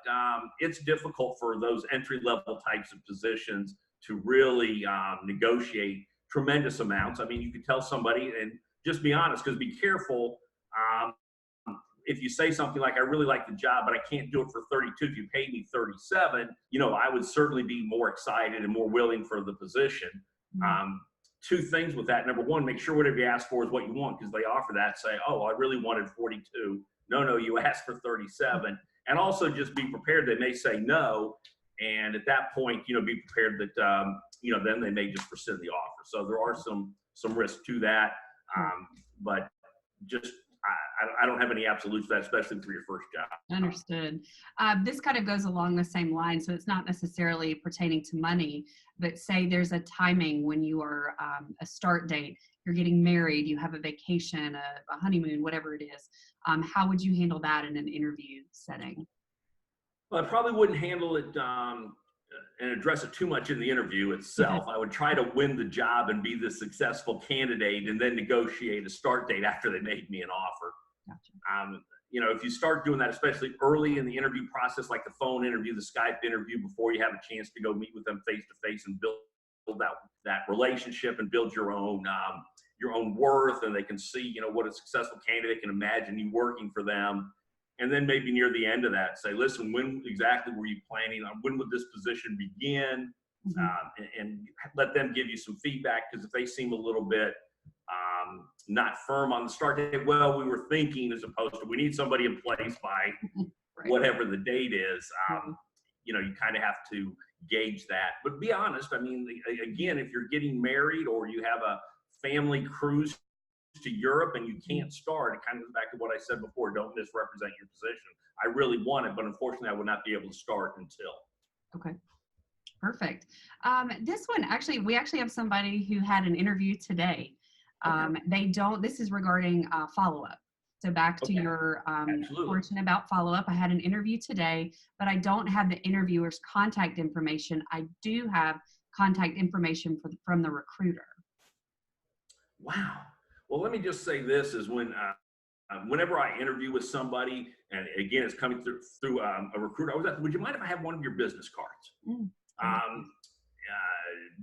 it's difficult for those entry-level types of positions to really negotiate tremendous amounts. I mean, you could tell somebody, and just be honest, because be careful. If you say something like, I really like the job, but I can't do it for 32, if you paid me 37, I would certainly be more excited and more willing for the position. Two things with that. Number one, make sure whatever you ask for is what you want, because they offer that. Say, oh, I really wanted 42. No, you asked for 37. And also just be prepared. They may say no. And at that point, be prepared that, then they may just rescind the offer. So there are some risks to that. But just, I don't have any absolutes for that, especially for your first job. Understood. This kind of goes along the same line, so it's not necessarily pertaining to money, but say there's a timing when you are a start date, you're getting married, you have a vacation, a honeymoon, whatever it is. How would you handle that in an interview setting? Well, I probably wouldn't handle it and address it too much in the interview itself. I would try to win the job and be the successful candidate, and then negotiate a start date after they made me an offer. Gotcha. If you start doing that, especially early in the interview process, like the phone interview, the Skype interview, before you have a chance to go meet with them face to face and build that relationship and build your own worth, and they can see, what a successful candidate can imagine you working for them. And then maybe near the end of that, say, listen, when exactly were you planning on, when would this position begin? And let them give you some feedback, because if they seem a little bit not firm on the start date, well, we were thinking, as opposed to we need somebody in place by right. whatever the date is, you kind of have to gauge that. But be honest, I mean, again, if you're getting married or you have a family cruise to Europe and you can't start, it kind of goes back to what I said before, don't misrepresent your position. I really want it, but unfortunately I would not be able to start until. Okay. Perfect. This one, actually, we actually have somebody who had an interview today. This is regarding follow-up. So back to your portion about follow-up, I had an interview today, but I don't have the interviewer's contact information. I do have contact information from the recruiter. Wow. Well, let me just say this is whenever I interview with somebody, and again, it's coming through a recruiter, I was asked, would you mind if I have one of your business cards?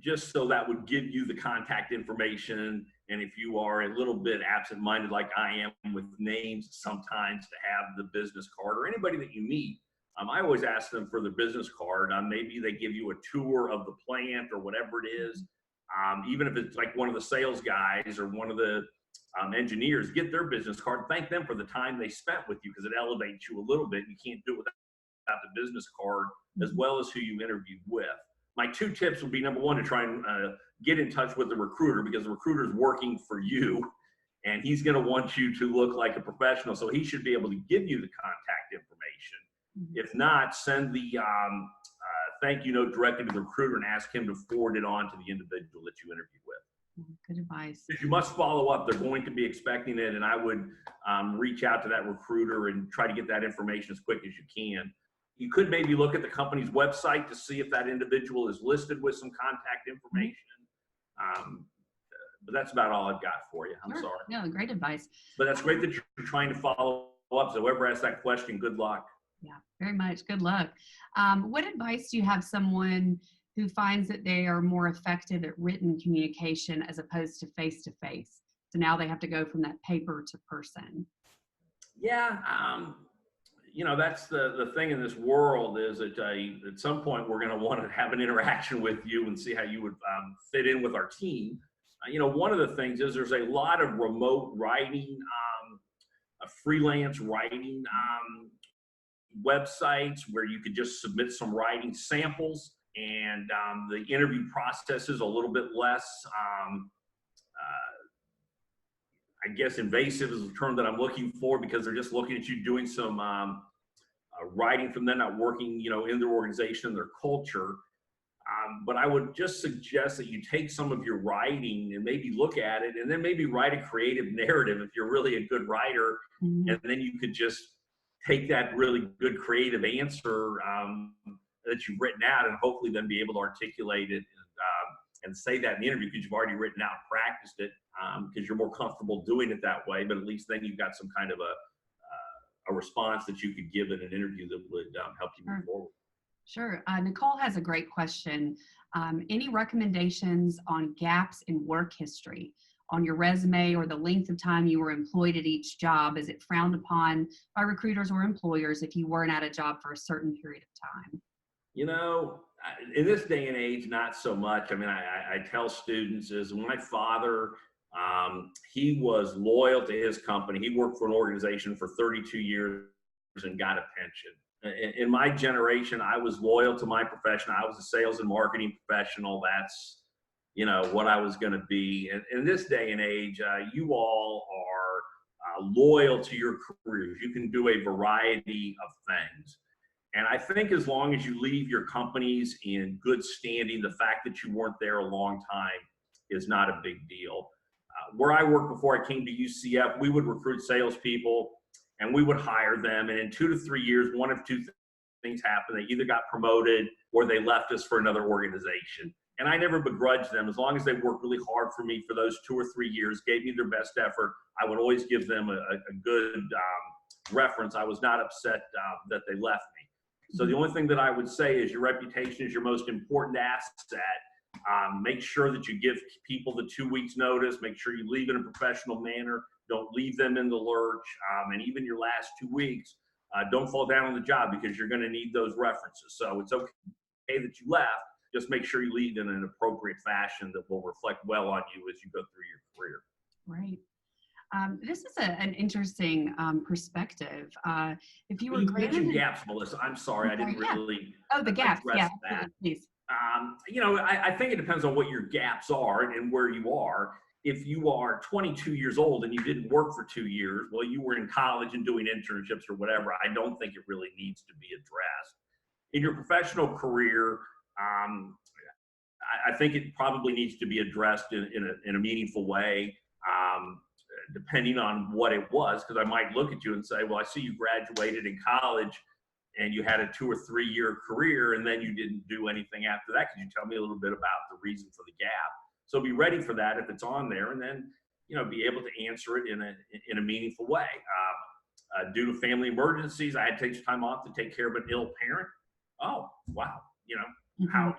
Just so that would give you the contact information. And if you are a little bit absent-minded like I am with names sometimes, to have the business card, or anybody that you meet, I always ask them for their business card. Maybe they give you a tour of the plant or whatever it is. Even if it's like one of the sales guys or one of the engineers, get their business card, thank them for the time they spent with you, because it elevates you a little bit. You can't do it without the business card, as well as who you interviewed with. My 2 tips would be, number 1, to try and get in touch with the recruiter, because the recruiter is working for you and he's going to want you to look like a professional. So he should be able to give you the contact information. If not, send the thank you note directly to the recruiter and ask him to forward it on to the individual that you interviewed with. Good advice. You must follow up. They're going to be expecting it, and I would reach out to that recruiter and try to get that information as quick as you can. You could maybe look at the company's website to see if that individual is listed with some contact information. But that's about all I've got for you. I'm sorry. No, great advice. But that's great that you're trying to follow up. So whoever asked that question, good luck. Yeah, very much. Good luck. What advice do you have someone who finds that they are more effective at written communication as opposed to face-to-face? So now they have to go from that paper to person. Yeah, you know, that's the thing in this world, is that at some point we're going to want to have an interaction with you and see how you would fit in with our team. You know, one of the things is there's a lot of remote writing, freelance writing websites where you could just submit some writing samples, and the interview process is a little bit less, I guess invasive is the term that I'm looking for, because they're just looking at you doing some writing from them, not working, you know, in their organization, their culture. But I would just suggest that you take some of your writing and maybe look at it, and then maybe write a creative narrative if you're really a good writer. And then you could just take that really good creative answer that you've written out, and hopefully then be able to articulate it and say that in the interview, because you've already written out and practiced it, because you're more comfortable doing it that way. But at least then you've got some kind of a response that you could give in an interview that would help you move forward. Sure. Nicole has a great question. Any recommendations on gaps in work history on your resume, or the length of time you were employed at each job? Is it frowned upon by recruiters or employers if you weren't at a job for a certain period of time? You know, in this day and age, not so much. I mean, I tell students is my father, he was loyal to his company. He worked for an organization for 32 years and got a pension. In my generation, I was loyal to my profession. I was a sales and marketing professional. That's, you know, what I was going to be. And in this day and age, you all are loyal to your careers. You can do a variety of things. And I think as long as you leave your companies in good standing, the fact that you weren't there a long time is not a big deal. Where I worked before I came to UCF, we would recruit salespeople and we would hire them. And in 2 to 3 years, one of 2 things happened. They either got promoted or they left us for another organization. And I never begrudged them. As long as they worked really hard for me for those 2 or 3 years, gave me their best effort, I would always give them a good reference. I was not upset that they left me. So the only thing that I would say is your reputation is your most important asset. Make sure that you give people the 2 weeks notice. Make sure you leave in a professional manner. Don't leave them in the lurch. And even your last 2 weeks, don't fall down on the job, because you're going to need those references. So it's okay that you left. Just make sure you leave in an appropriate fashion that will reflect well on you as you go through your career. Right. This is an interesting perspective. If you were mentioned gaps, Melissa. I'm sorry, I didn't really. Oh, the gaps. Yeah, that. please. I think it depends on what your gaps are and where you are. If you are 22 years old and you didn't work for 2 years, well, you were in college and doing internships or whatever, I don't think it really needs to be addressed. In your professional career, I think it probably needs to be addressed in a meaningful way, depending on what it was, because I might look at you and say, well, I see you graduated in college and you had a 2 or 3 year career and then you didn't do anything after that. Could you tell me a little bit about the reason for the gap? So be ready for that if it's on there, and then be able to answer it in a meaningful way. Due to family emergencies, I had to take time off to take care of an ill parent. Oh, wow. How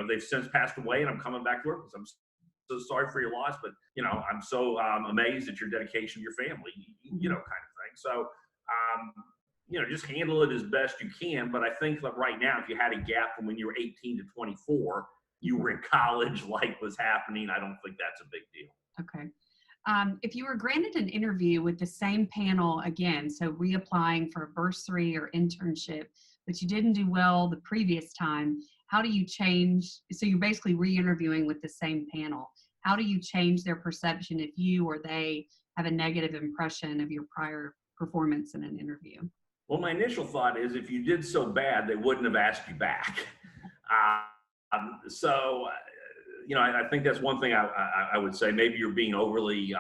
they've since passed away, and I'm coming back to work because I'm so sorry for your loss, but I'm so amazed at your dedication to your family, kind of thing. So just handle it as best you can. But I think that right now, if you had a gap from when you were 18 to 24, you were in college, life was happening, I don't think that's a big deal. Okay. If you were granted an interview with the same panel again, so reapplying for a bursary or internship, but you didn't do well the previous time, how do you change? So you're basically re-interviewing with the same panel. How do you change their perception if you or they have a negative impression of your prior performance in an interview? Well, my initial thought is if you did so bad, they wouldn't have asked you back. I think that's one thing I would say. Maybe you're being overly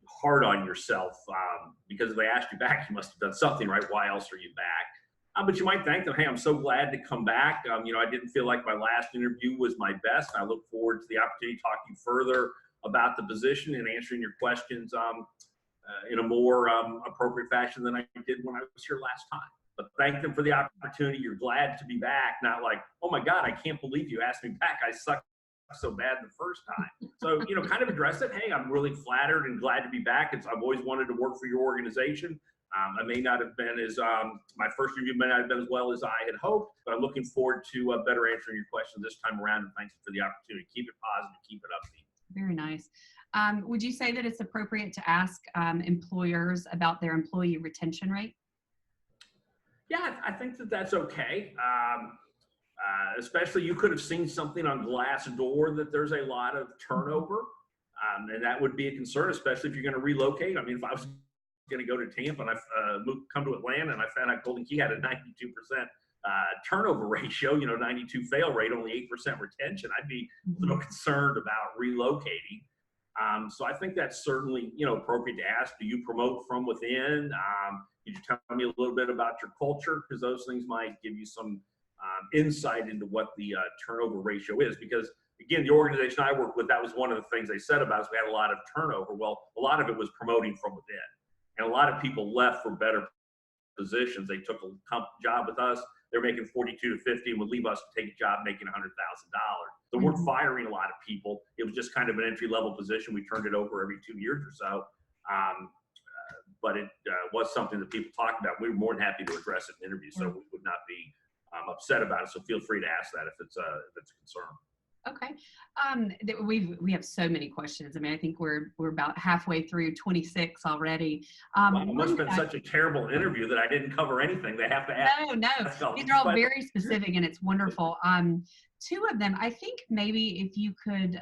hard on yourself because if they asked you back, you must have done something right. Why else are you back? But you might thank them. Hey, I'm so glad to come back. I didn't feel like my last interview was my best. I look forward to the opportunity to talk to you further about the position and answering your questions in a more appropriate fashion than I did when I was here last time. But thank them for the opportunity. You're glad to be back, not like, oh my God, I can't believe you asked me back. I sucked so bad the first time. So, kind of address it. Hey, I'm really flattered and glad to be back. I've always wanted to work for your organization. I may not have been my first interview may not have been as well as I had hoped, but I'm looking forward to better answering your questions this time around. And thank you for the opportunity. Keep it positive, keep it upbeat. Very nice. Would you say that it's appropriate to ask employers about their employee retention rate? Yeah, I think that's okay. Especially you could have seen something on Glassdoor that there's a lot of turnover, and that would be a concern, especially if you're going to relocate. I mean, if I was going to go to Tampa and I come to Atlanta and I found out Golden Key had a 92% turnover ratio, 92 fail rate, only 8% retention, I'd be a little concerned about relocating. So I think that's certainly, appropriate to ask. Do you promote from within? Could you tell me a little bit about your culture? Because those things might give you some insight into what the turnover ratio is. Because again, the organization I work with, that was one of the things they said about us. We had a lot of turnover. Well, a lot of it was promoting from within. And a lot of people left for better positions. They took a job with us. They're making 42 to 50 and would leave us to take a job making $100,000. So we're firing a lot of people. It was just kind of an entry-level position. We turned it over every 2 years or so. But it was something that people talked about. We were more than happy to address it in interviews, so we would not be upset about it. So feel free to ask that if it's a concern. Okay. We have so many questions. I mean, I think we're about halfway through 26 already. Wow, it must have been such a terrible interview that I didn't cover anything. They have to ask. No. These are all very specific, and it's wonderful. Two of them, I think maybe if you could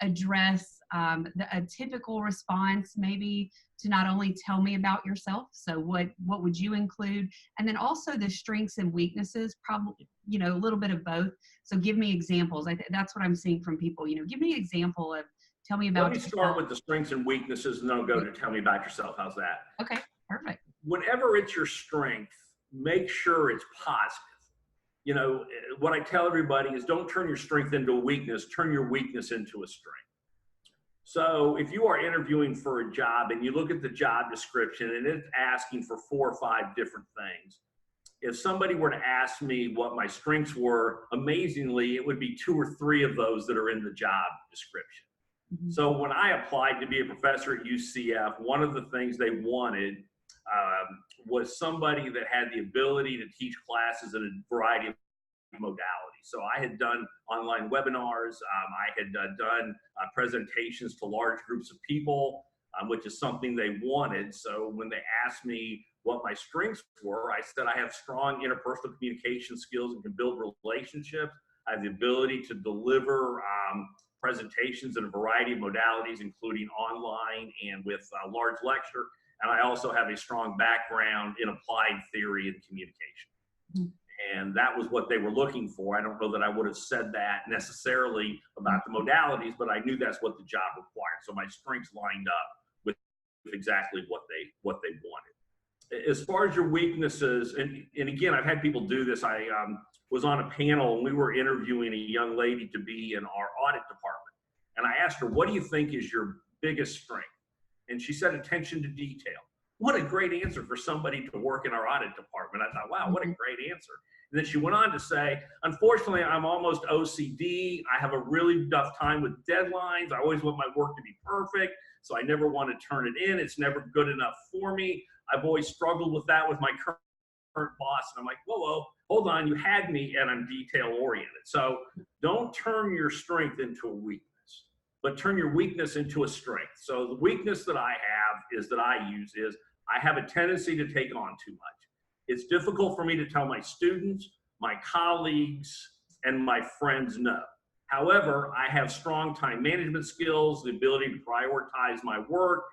address a typical response, maybe to not only tell me about yourself, so what would you include, and then also the strengths and weaknesses, probably, a little bit of both. So give me examples. That's what I'm seeing from people. Give me an example of, tell me about yourself. Let me start with the strengths and weaknesses, and then I'll go to tell me about yourself. How's that? Okay, perfect. Whenever it's your strength, make sure it's positive. What I tell everybody is don't turn your strength into a weakness, turn your weakness into a strength. So if you are interviewing for a job and you look at the job description and it's asking for 4 or 5 different things, if somebody were to ask me what my strengths were, amazingly, it would be 2 or 3 of those that are in the job description. Mm-hmm. So when I applied to be a professor at UCF, one of the things they wanted was somebody that had the ability to teach classes in a variety of modalities. So I had done online webinars. I had done presentations to large groups of people. which is something they wanted. So when they asked me what my strengths were, I said I have strong interpersonal communication skills and can build relationships. I have the ability to deliver presentations in a variety of modalities, including online and with a large lecture. And I also have a strong background in applied theory and communication. Mm-hmm. And that was what they were looking for. I don't know that I would have said that necessarily about the modalities, but I knew that's what the job required. So my strengths lined up with exactly what they wanted. As far as your weaknesses, and again, I've had people do this. I was on a panel and we were interviewing a young lady to be in our audit department. And I asked her, what do you think is your biggest strength? And she said, attention to detail. What a great answer for somebody to work in our audit department. I thought, wow, what a great answer. And then she went on to say, unfortunately, I'm almost OCD. I have a really tough time with deadlines. I always want my work to be perfect, so I never want to turn it in. It's never good enough for me. I've always struggled with that with my current boss. And I'm like, whoa, hold on, you had me, and I'm detail oriented. So don't turn your strength into a weakness, but turn your weakness into a strength. So the weakness that I have is I have a tendency to take on too much. It's difficult for me to tell my students, my colleagues, and my friends no. However, I have strong time management skills, the ability to prioritize my work,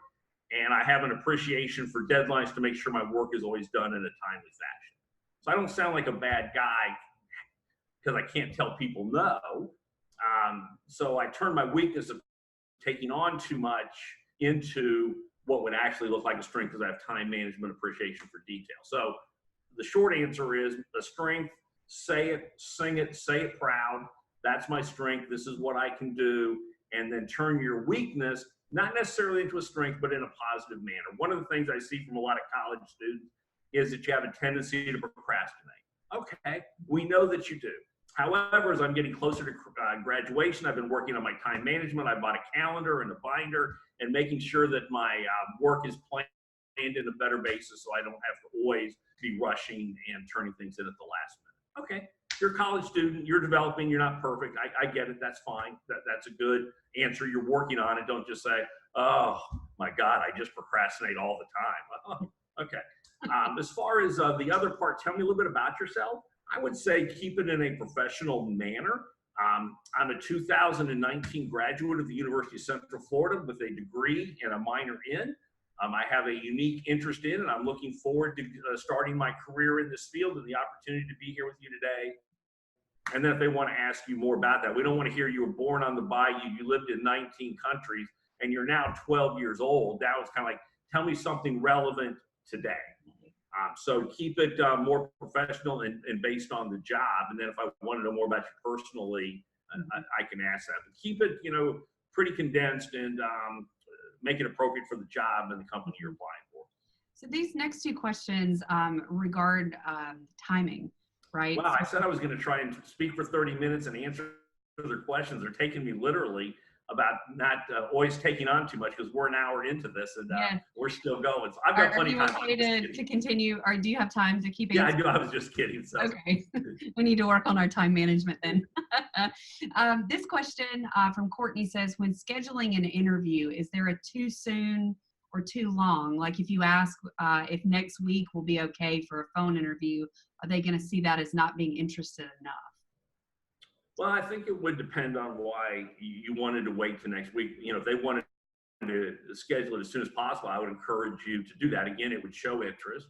and I have an appreciation for deadlines to make sure my work is always done in a timely fashion. So I don't sound like a bad guy because I can't tell people no. So I turn my weakness of taking on too much into what would actually look like a strength because I have time management, appreciation for detail. So the short answer is a strength, say it, sing it, say it proud. That's my strength. This is what I can do. And then turn your weakness, not necessarily into a strength, but in a positive manner. One of the things I see from a lot of college students is that you have a tendency to procrastinate. Okay, we know that you do. However, as I'm getting closer to graduation, I've been working on my time management. I bought a calendar and a binder and making sure that my work is planned in a better basis so I don't have to always be rushing and turning things in at the last minute. Okay, you're a college student, you're developing, you're not perfect. I get it, that's fine. That's a good answer. You're working on it. Don't just say, oh my God, I just procrastinate all the time. Oh, okay. As far as the other part, tell me a little bit about yourself. I would say keep it in a professional manner. I'm a 2019 graduate of the University of Central Florida with a degree and a minor in. I have a unique interest in, and I'm looking forward to starting my career in this field and the opportunity to be here with you today. And then if they want to ask you more about that, we don't want to hear you were born on the bayou, you lived in 19 countries, and you're now 12 years old. That was kind of like, tell me something relevant today. So keep it more professional and based on the job. And then if I want to know more about you personally, I can ask that. But keep it, pretty condensed and make it appropriate for the job and the company you're applying for. So these next two questions regard timing, right? Well, I said I was going to try and speak for 30 minutes and answer their questions. They're taking me literally about not always taking on too much because we're an hour into this and we're still going. So I've got plenty of time. Are you okay to continue, or do you have time to keep answering? Yeah, I do. I was just kidding. So. Okay. We need to work on our time management then. This question from Courtney says, when scheduling an interview, is there a too soon or too long? Like if you ask if next week will be okay for a phone interview, are they going to see that as not being interested enough? Well, I think it would depend on why you wanted to wait till next week. If they wanted to schedule it as soon as possible, I would encourage you to do that. Again, it would show interest.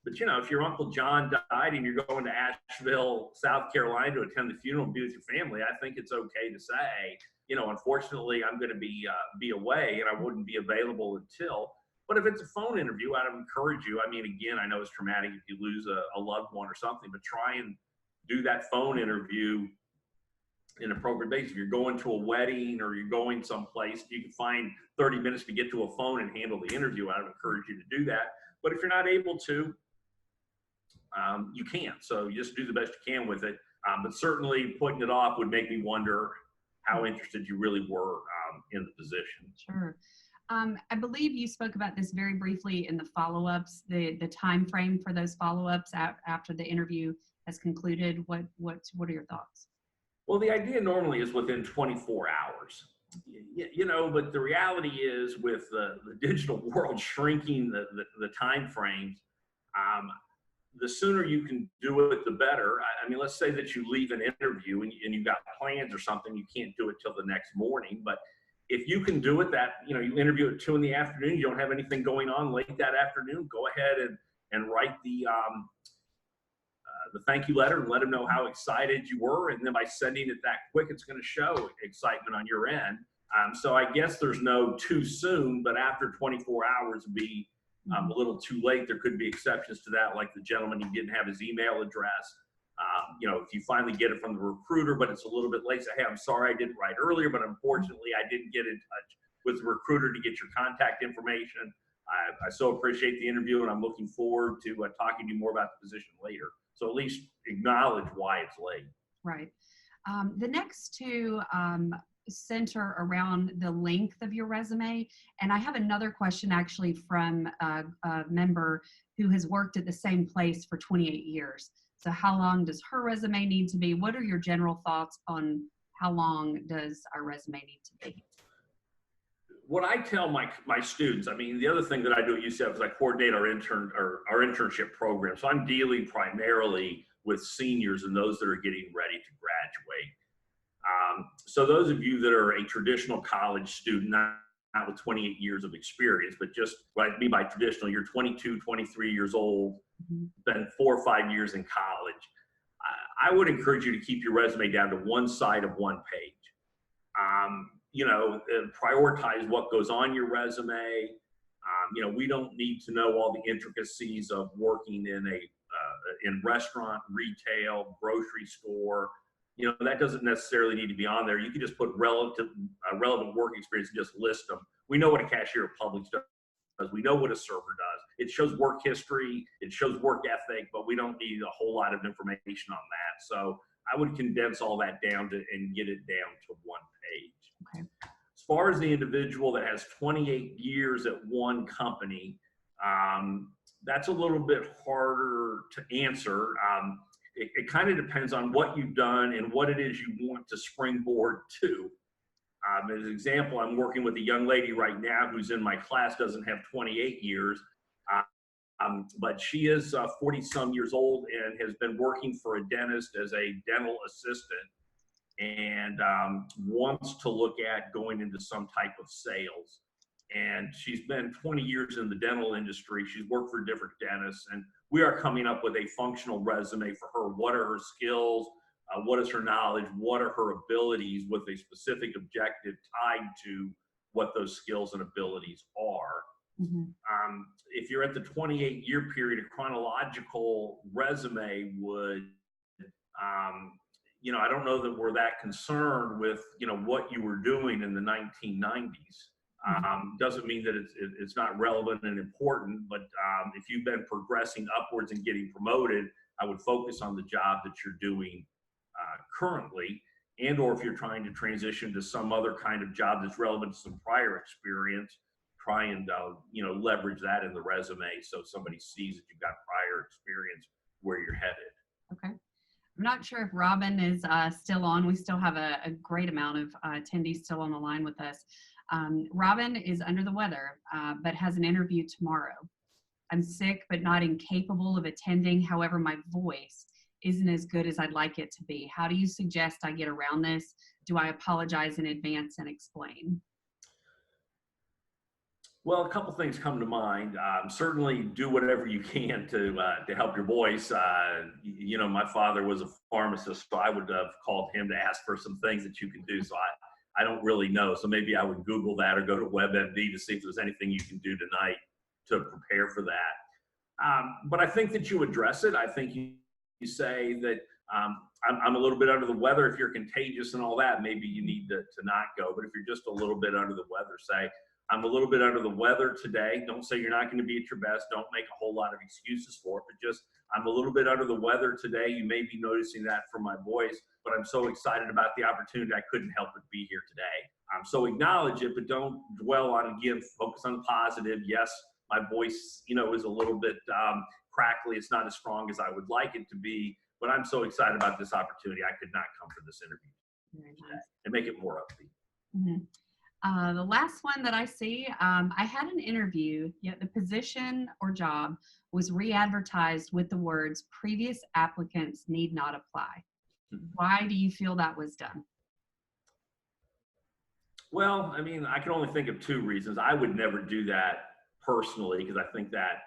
But if your Uncle John died and you're going to Asheville, South Carolina to attend the funeral and be with your family, I think it's okay to say, unfortunately, I'm going to be away and I wouldn't be available until. But if it's a phone interview, I'd encourage you. I mean, again, I know it's traumatic if you lose a loved one or something, but try and do that phone interview in appropriate basis. If you're going to a wedding or you're going someplace, you can find 30 minutes to get to a phone and handle the interview. I would encourage you to do that. But if you're not able to, you can't. So you just do the best you can with it. But certainly putting it off would make me wonder how interested you really were in the position. Sure. I believe you spoke about this very briefly in the follow-ups, the time frame for those follow-ups after the interview has concluded. What are your thoughts? Well, the idea normally is within 24 hours. But the reality is with the digital world shrinking the time frames, the sooner you can do it, the better. I mean, let's say that you leave an interview and you've got plans or something, you can't do it till the next morning. But if you can do it you interview at 2 in the afternoon, you don't have anything going on late that afternoon, go ahead and write the thank you letter and let them know how excited you were. And then by sending it that quick, it's going to show excitement on your end. So I guess there's no too soon, but after 24 hours would be a little too late. There could be exceptions to that, like the gentleman, he didn't have his email address. If you finally get it from the recruiter, but it's a little bit late, say, hey, I'm sorry I didn't write earlier, but unfortunately I didn't get in touch with the recruiter to get your contact information. I so appreciate the interview, and I'm looking forward to talking to you more about the position later. So at least acknowledge why it's late. Right. The next two center around the length of your resume. And I have another question actually from a member who has worked at the same place for 28 years. So how long does her resume need to be? What are your general thoughts on how long does our resume need to be? What I tell my students, I mean, the other thing that I do at UCF is I coordinate our internship program. So I'm dealing primarily with seniors and those that are getting ready to graduate. So those of you that are a traditional college student, not with 28 years of experience, but just what I mean by traditional, you're 22, 23 years old, been 4 or 5 years in college. I would encourage you to keep your resume down to one side of one page. Prioritize what goes on your resume. We don't need to know all the intricacies of working in restaurant, retail, grocery store. That doesn't necessarily need to be on there. You can just put relevant work experience and just list them. We know what a cashier at Publix does. We know what a server does. It shows work history. It shows work ethic, but we don't need a whole lot of information on that. So I would condense all that down and get it down to one page. Okay. As far as the individual that has 28 years at one company, that's a little bit harder to answer. It kind of depends on what you've done and what it is you want to springboard to. As an example, I'm working with a young lady right now who's in my class, doesn't have 28 years, but she is 40-some years old and has been working for a dentist as a dental assistant and wants to look at going into some type of sales. And she's been 20 years in the dental industry. She's worked for different dentists, and we are coming up with a functional resume for her. What are her skills? What is her knowledge? What are her abilities with a specific objective tied to what those skills and abilities are? If you're at the 28-year period, a chronological resume would, I don't know that we're that concerned with, what you were doing in the 1990s. Doesn't mean that it's not relevant and important, but if you've been progressing upwards and getting promoted, I would focus on the job that you're doing currently, and or if you're trying to transition to some other kind of job that's relevant to some prior experience, try and leverage that in the resume so somebody sees that you've got prior experience where you're headed. Okay. I'm not sure if Robin is still on. We still have a great amount of attendees still on the line with us. Robin is under the weather, but has an interview tomorrow. I'm sick, but not incapable of attending. However, my voice isn't as good as I'd like it to be. How do you suggest I get around this? Do I apologize in advance and explain? Well, a couple things come to mind. Certainly do whatever you can to help your voice. My father was a pharmacist, so I would have called him to ask for some things that you can do. So I don't really know. So maybe I would Google that or go to WebMD to see if there's anything you can do tonight to prepare for that. But I think that you address it. I think you say that I'm a little bit under the weather. If you're contagious and all that, maybe you need to not go. But if you're just a little bit under the weather, say, I'm a little bit under the weather today. Don't say you're not going to be at your best. Don't make a whole lot of excuses for it, but just, I'm a little bit under the weather today. You may be noticing that from my voice, but I'm so excited about the opportunity. I couldn't help but be here today. So acknowledge it, but don't dwell on it. Again, focus on the positive. Yes, my voice, is a little bit crackly. It's not as strong as I would like it to be, but I'm so excited about this opportunity. I could not come for this interview today and make it more upbeat. Mhm. The last one that I see, I had an interview, yet the position or job was re-advertised with the words previous applicants need not apply. Why do you feel that was done? Well, I mean, I can only think of two reasons. I would never do that personally because I think that,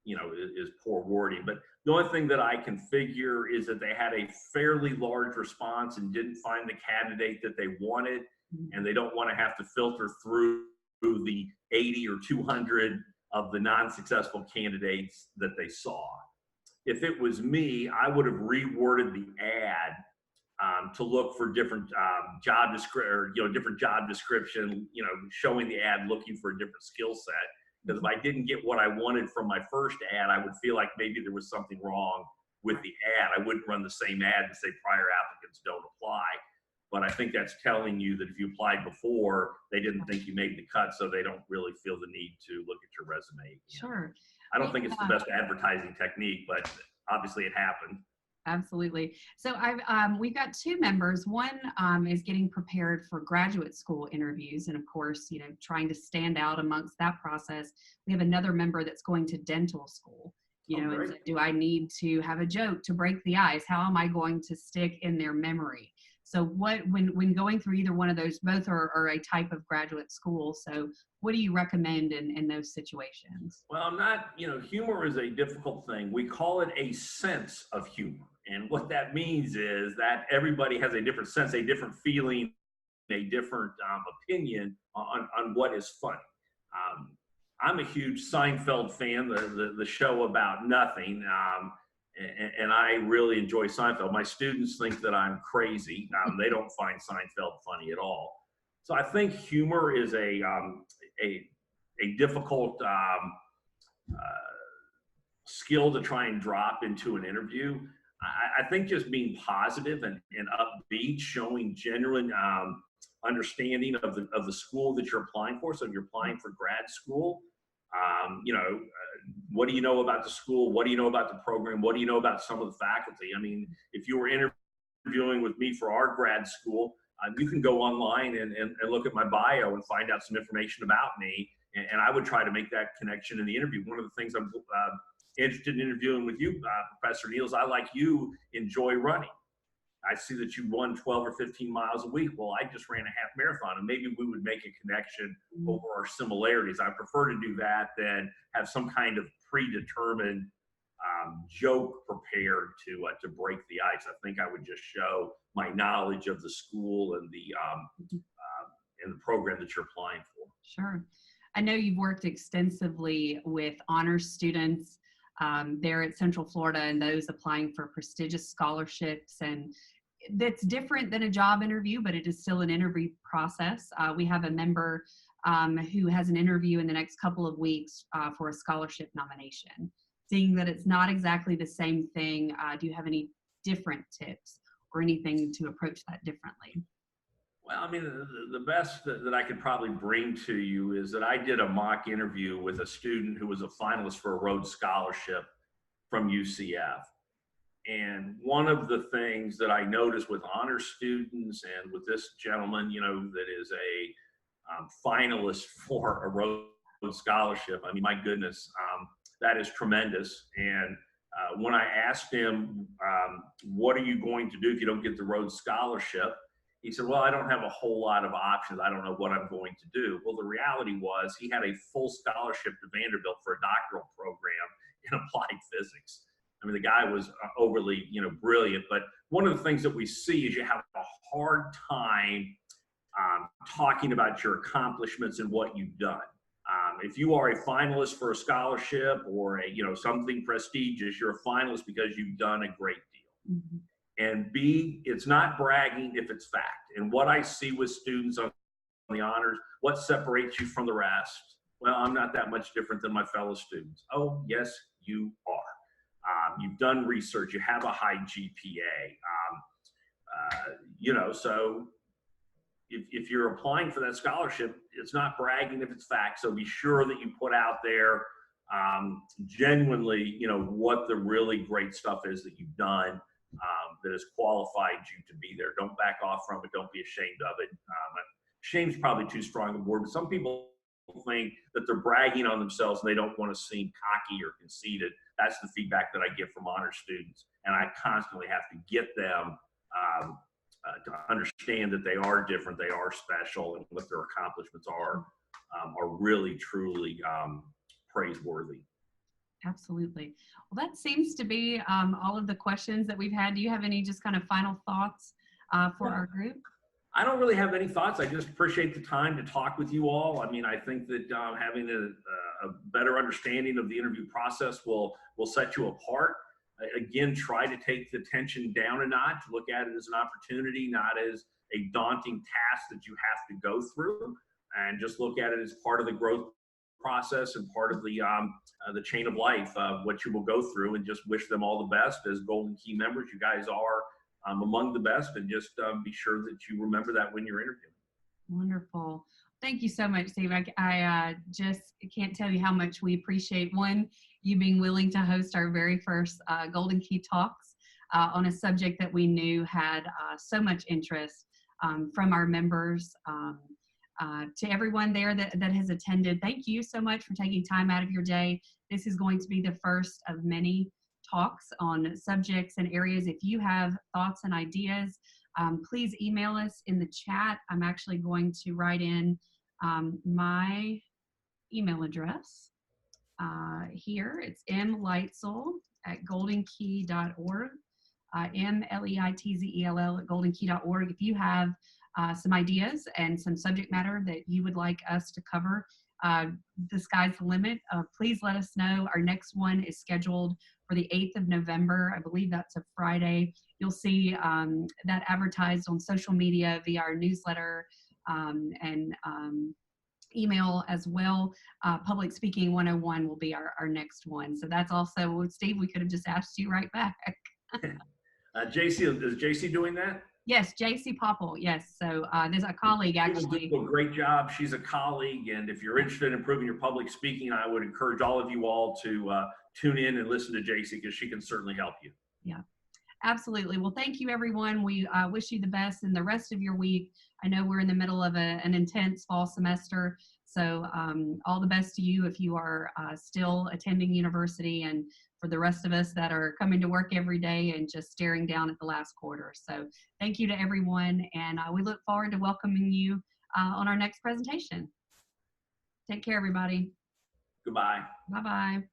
is poor wording. But the only thing that I can figure is that they had a fairly large response and didn't find the candidate that they wanted, and they don't want to have to filter through the 80 or 200 of the non-successful candidates that they saw. If it was me, I would have reworded the ad to look for different job description, different job description, showing the ad looking for a different skill set. Because if I didn't get what I wanted from my first ad, I would feel like maybe there was something wrong with the ad. I wouldn't run the same ad and say prior applicants don't apply. But I think that's telling you that if you applied before, they didn't think you made the cut, so they don't really feel the need to look at your resume. Sure. I don't think it's the best advertising technique, but obviously it happened. Absolutely. So we've got two members. One is getting prepared for graduate school interviews, and of course, trying to stand out amongst that process. We have another member that's going to dental school. And so do I need to have a joke to break the ice? How am I going to stick in their memory? So when going through either one of those, both are a type of graduate school. So what do you recommend in those situations? Well, humor is a difficult thing. We call it a sense of humor. And what that means is that everybody has a different sense, a different feeling, a different opinion on what is funny. I'm a huge Seinfeld fan, the show about nothing. And I really enjoy Seinfeld. My students think that I'm crazy. They don't find Seinfeld funny at all. So I think humor is a difficult skill to try and drop into an interview. I think just being positive and upbeat, showing genuine understanding of the school that you're applying for. So if you're applying for grad school, what do you know about the school? What do you know about the program? What do you know about some of the faculty? I mean, if you were interviewing with me for our grad school, you can go online and look at my bio and find out some information about me. And I would try to make that connection in the interview. One of the things I'm interested in interviewing with you, Professor Neel, is I, like you, enjoy running. I see that you run 12 or 15 miles a week. Well, I just ran a half marathon, and maybe we would make a connection over our similarities. I prefer to do that than have some kind of predetermined joke prepared to break the ice. I think I would just show my knowledge of the school and the program that you're applying for. Sure. I know you've worked extensively with honors students there at Central Florida and those applying for prestigious scholarships, and that's different than a job interview, but it is still an interview process. We have a member who has an interview in the next couple of weeks for a scholarship nomination. Seeing that it's not exactly the same thing, do you have any different tips or anything to approach that differently? Well, I mean, the best that I could probably bring to you is that I did a mock interview with a student who was a finalist for a Rhodes Scholarship from UCF. And one of the things that I noticed with honor students and with this gentleman, that is a finalist for a Rhodes Scholarship, I mean, my goodness, that is tremendous. And when I asked him, what are you going to do if you don't get the Rhodes Scholarship? He said, well, I don't have a whole lot of options. I don't know what I'm going to do. Well, the reality was he had a full scholarship to Vanderbilt for a doctoral program in applied physics. I mean, the guy was overly, brilliant. But one of the things that we see is you have a hard time talking about your accomplishments and what you've done. If you are a finalist for a scholarship or something prestigious, you're a finalist because you've done a great deal. Mm-hmm. And B, it's not bragging if it's fact. And what I see with students on the honors, what separates you from the rest? Well, I'm not that much different than my fellow students. Oh, yes, you are. You've done research. You have a high GPA. So if you're applying for that scholarship, it's not bragging if it's fact. So be sure that you put out there genuinely, what the really great stuff is that you've done. That has qualified you to be there. Don't back off from it. Don't be ashamed of it. shame's probably too strong a word, but some people think that they're bragging on themselves and they don't want to seem cocky or conceited. That's the feedback that I get from honor students, and I constantly have to get them to understand that they are different, they are special, and what their accomplishments are really truly praiseworthy. Absolutely. Well, that seems to be all of the questions that we've had. Do you have any just kind of final thoughts for our group? I don't really have any thoughts. I just appreciate the time to talk with you all. I mean, I think that having a better understanding of the interview process will set you apart. Again, try to take the tension down a notch. Look at it as an opportunity, not as a daunting task that you have to go through, and just look at it as part of the growth process and part of the chain of life of what you will go through, and just wish them all the best as Golden Key members. You guys are among the best, and just be sure that you remember that when you're interviewing. Wonderful. Thank you so much, Steve. I just can't tell you how much we appreciate, one, you being willing to host our very first Golden Key Talks on a subject that we knew had so much interest from our members. To everyone there that has attended, thank you so much for taking time out of your day. This is going to be the first of many talks on subjects and areas. If you have thoughts and ideas, please email us in the chat. I'm actually going to write in my email address here. It's mleitzel@goldenkey.org, mleitzel@goldenkey.org. If you have some ideas and some subject matter that you would like us to cover, the sky's the limit. Please let us know. Our next one is scheduled for the 8th of November. I believe that's a Friday. You'll see that advertised on social media via our newsletter and email as well. Public Speaking 101 will be our next one. So that's also, Steve, we could have just asked you right back. JC, is JC doing that? Yes, JC Popple, yes. So there's a colleague actually. She will do a great job. She's a colleague, and if you're interested in improving your public speaking, I would encourage all of you all to tune in and listen to JC, because she can certainly help you. Yeah, absolutely. Well, thank you, everyone. We wish you the best in the rest of your week. I know we're in the middle of an intense fall semester, so all the best to you if you are still attending university, and for the rest of us that are coming to work every day and just staring down at the last quarter. So thank you to everyone, and we look forward to welcoming you on our next presentation. Take care, everybody. Goodbye. Bye-bye.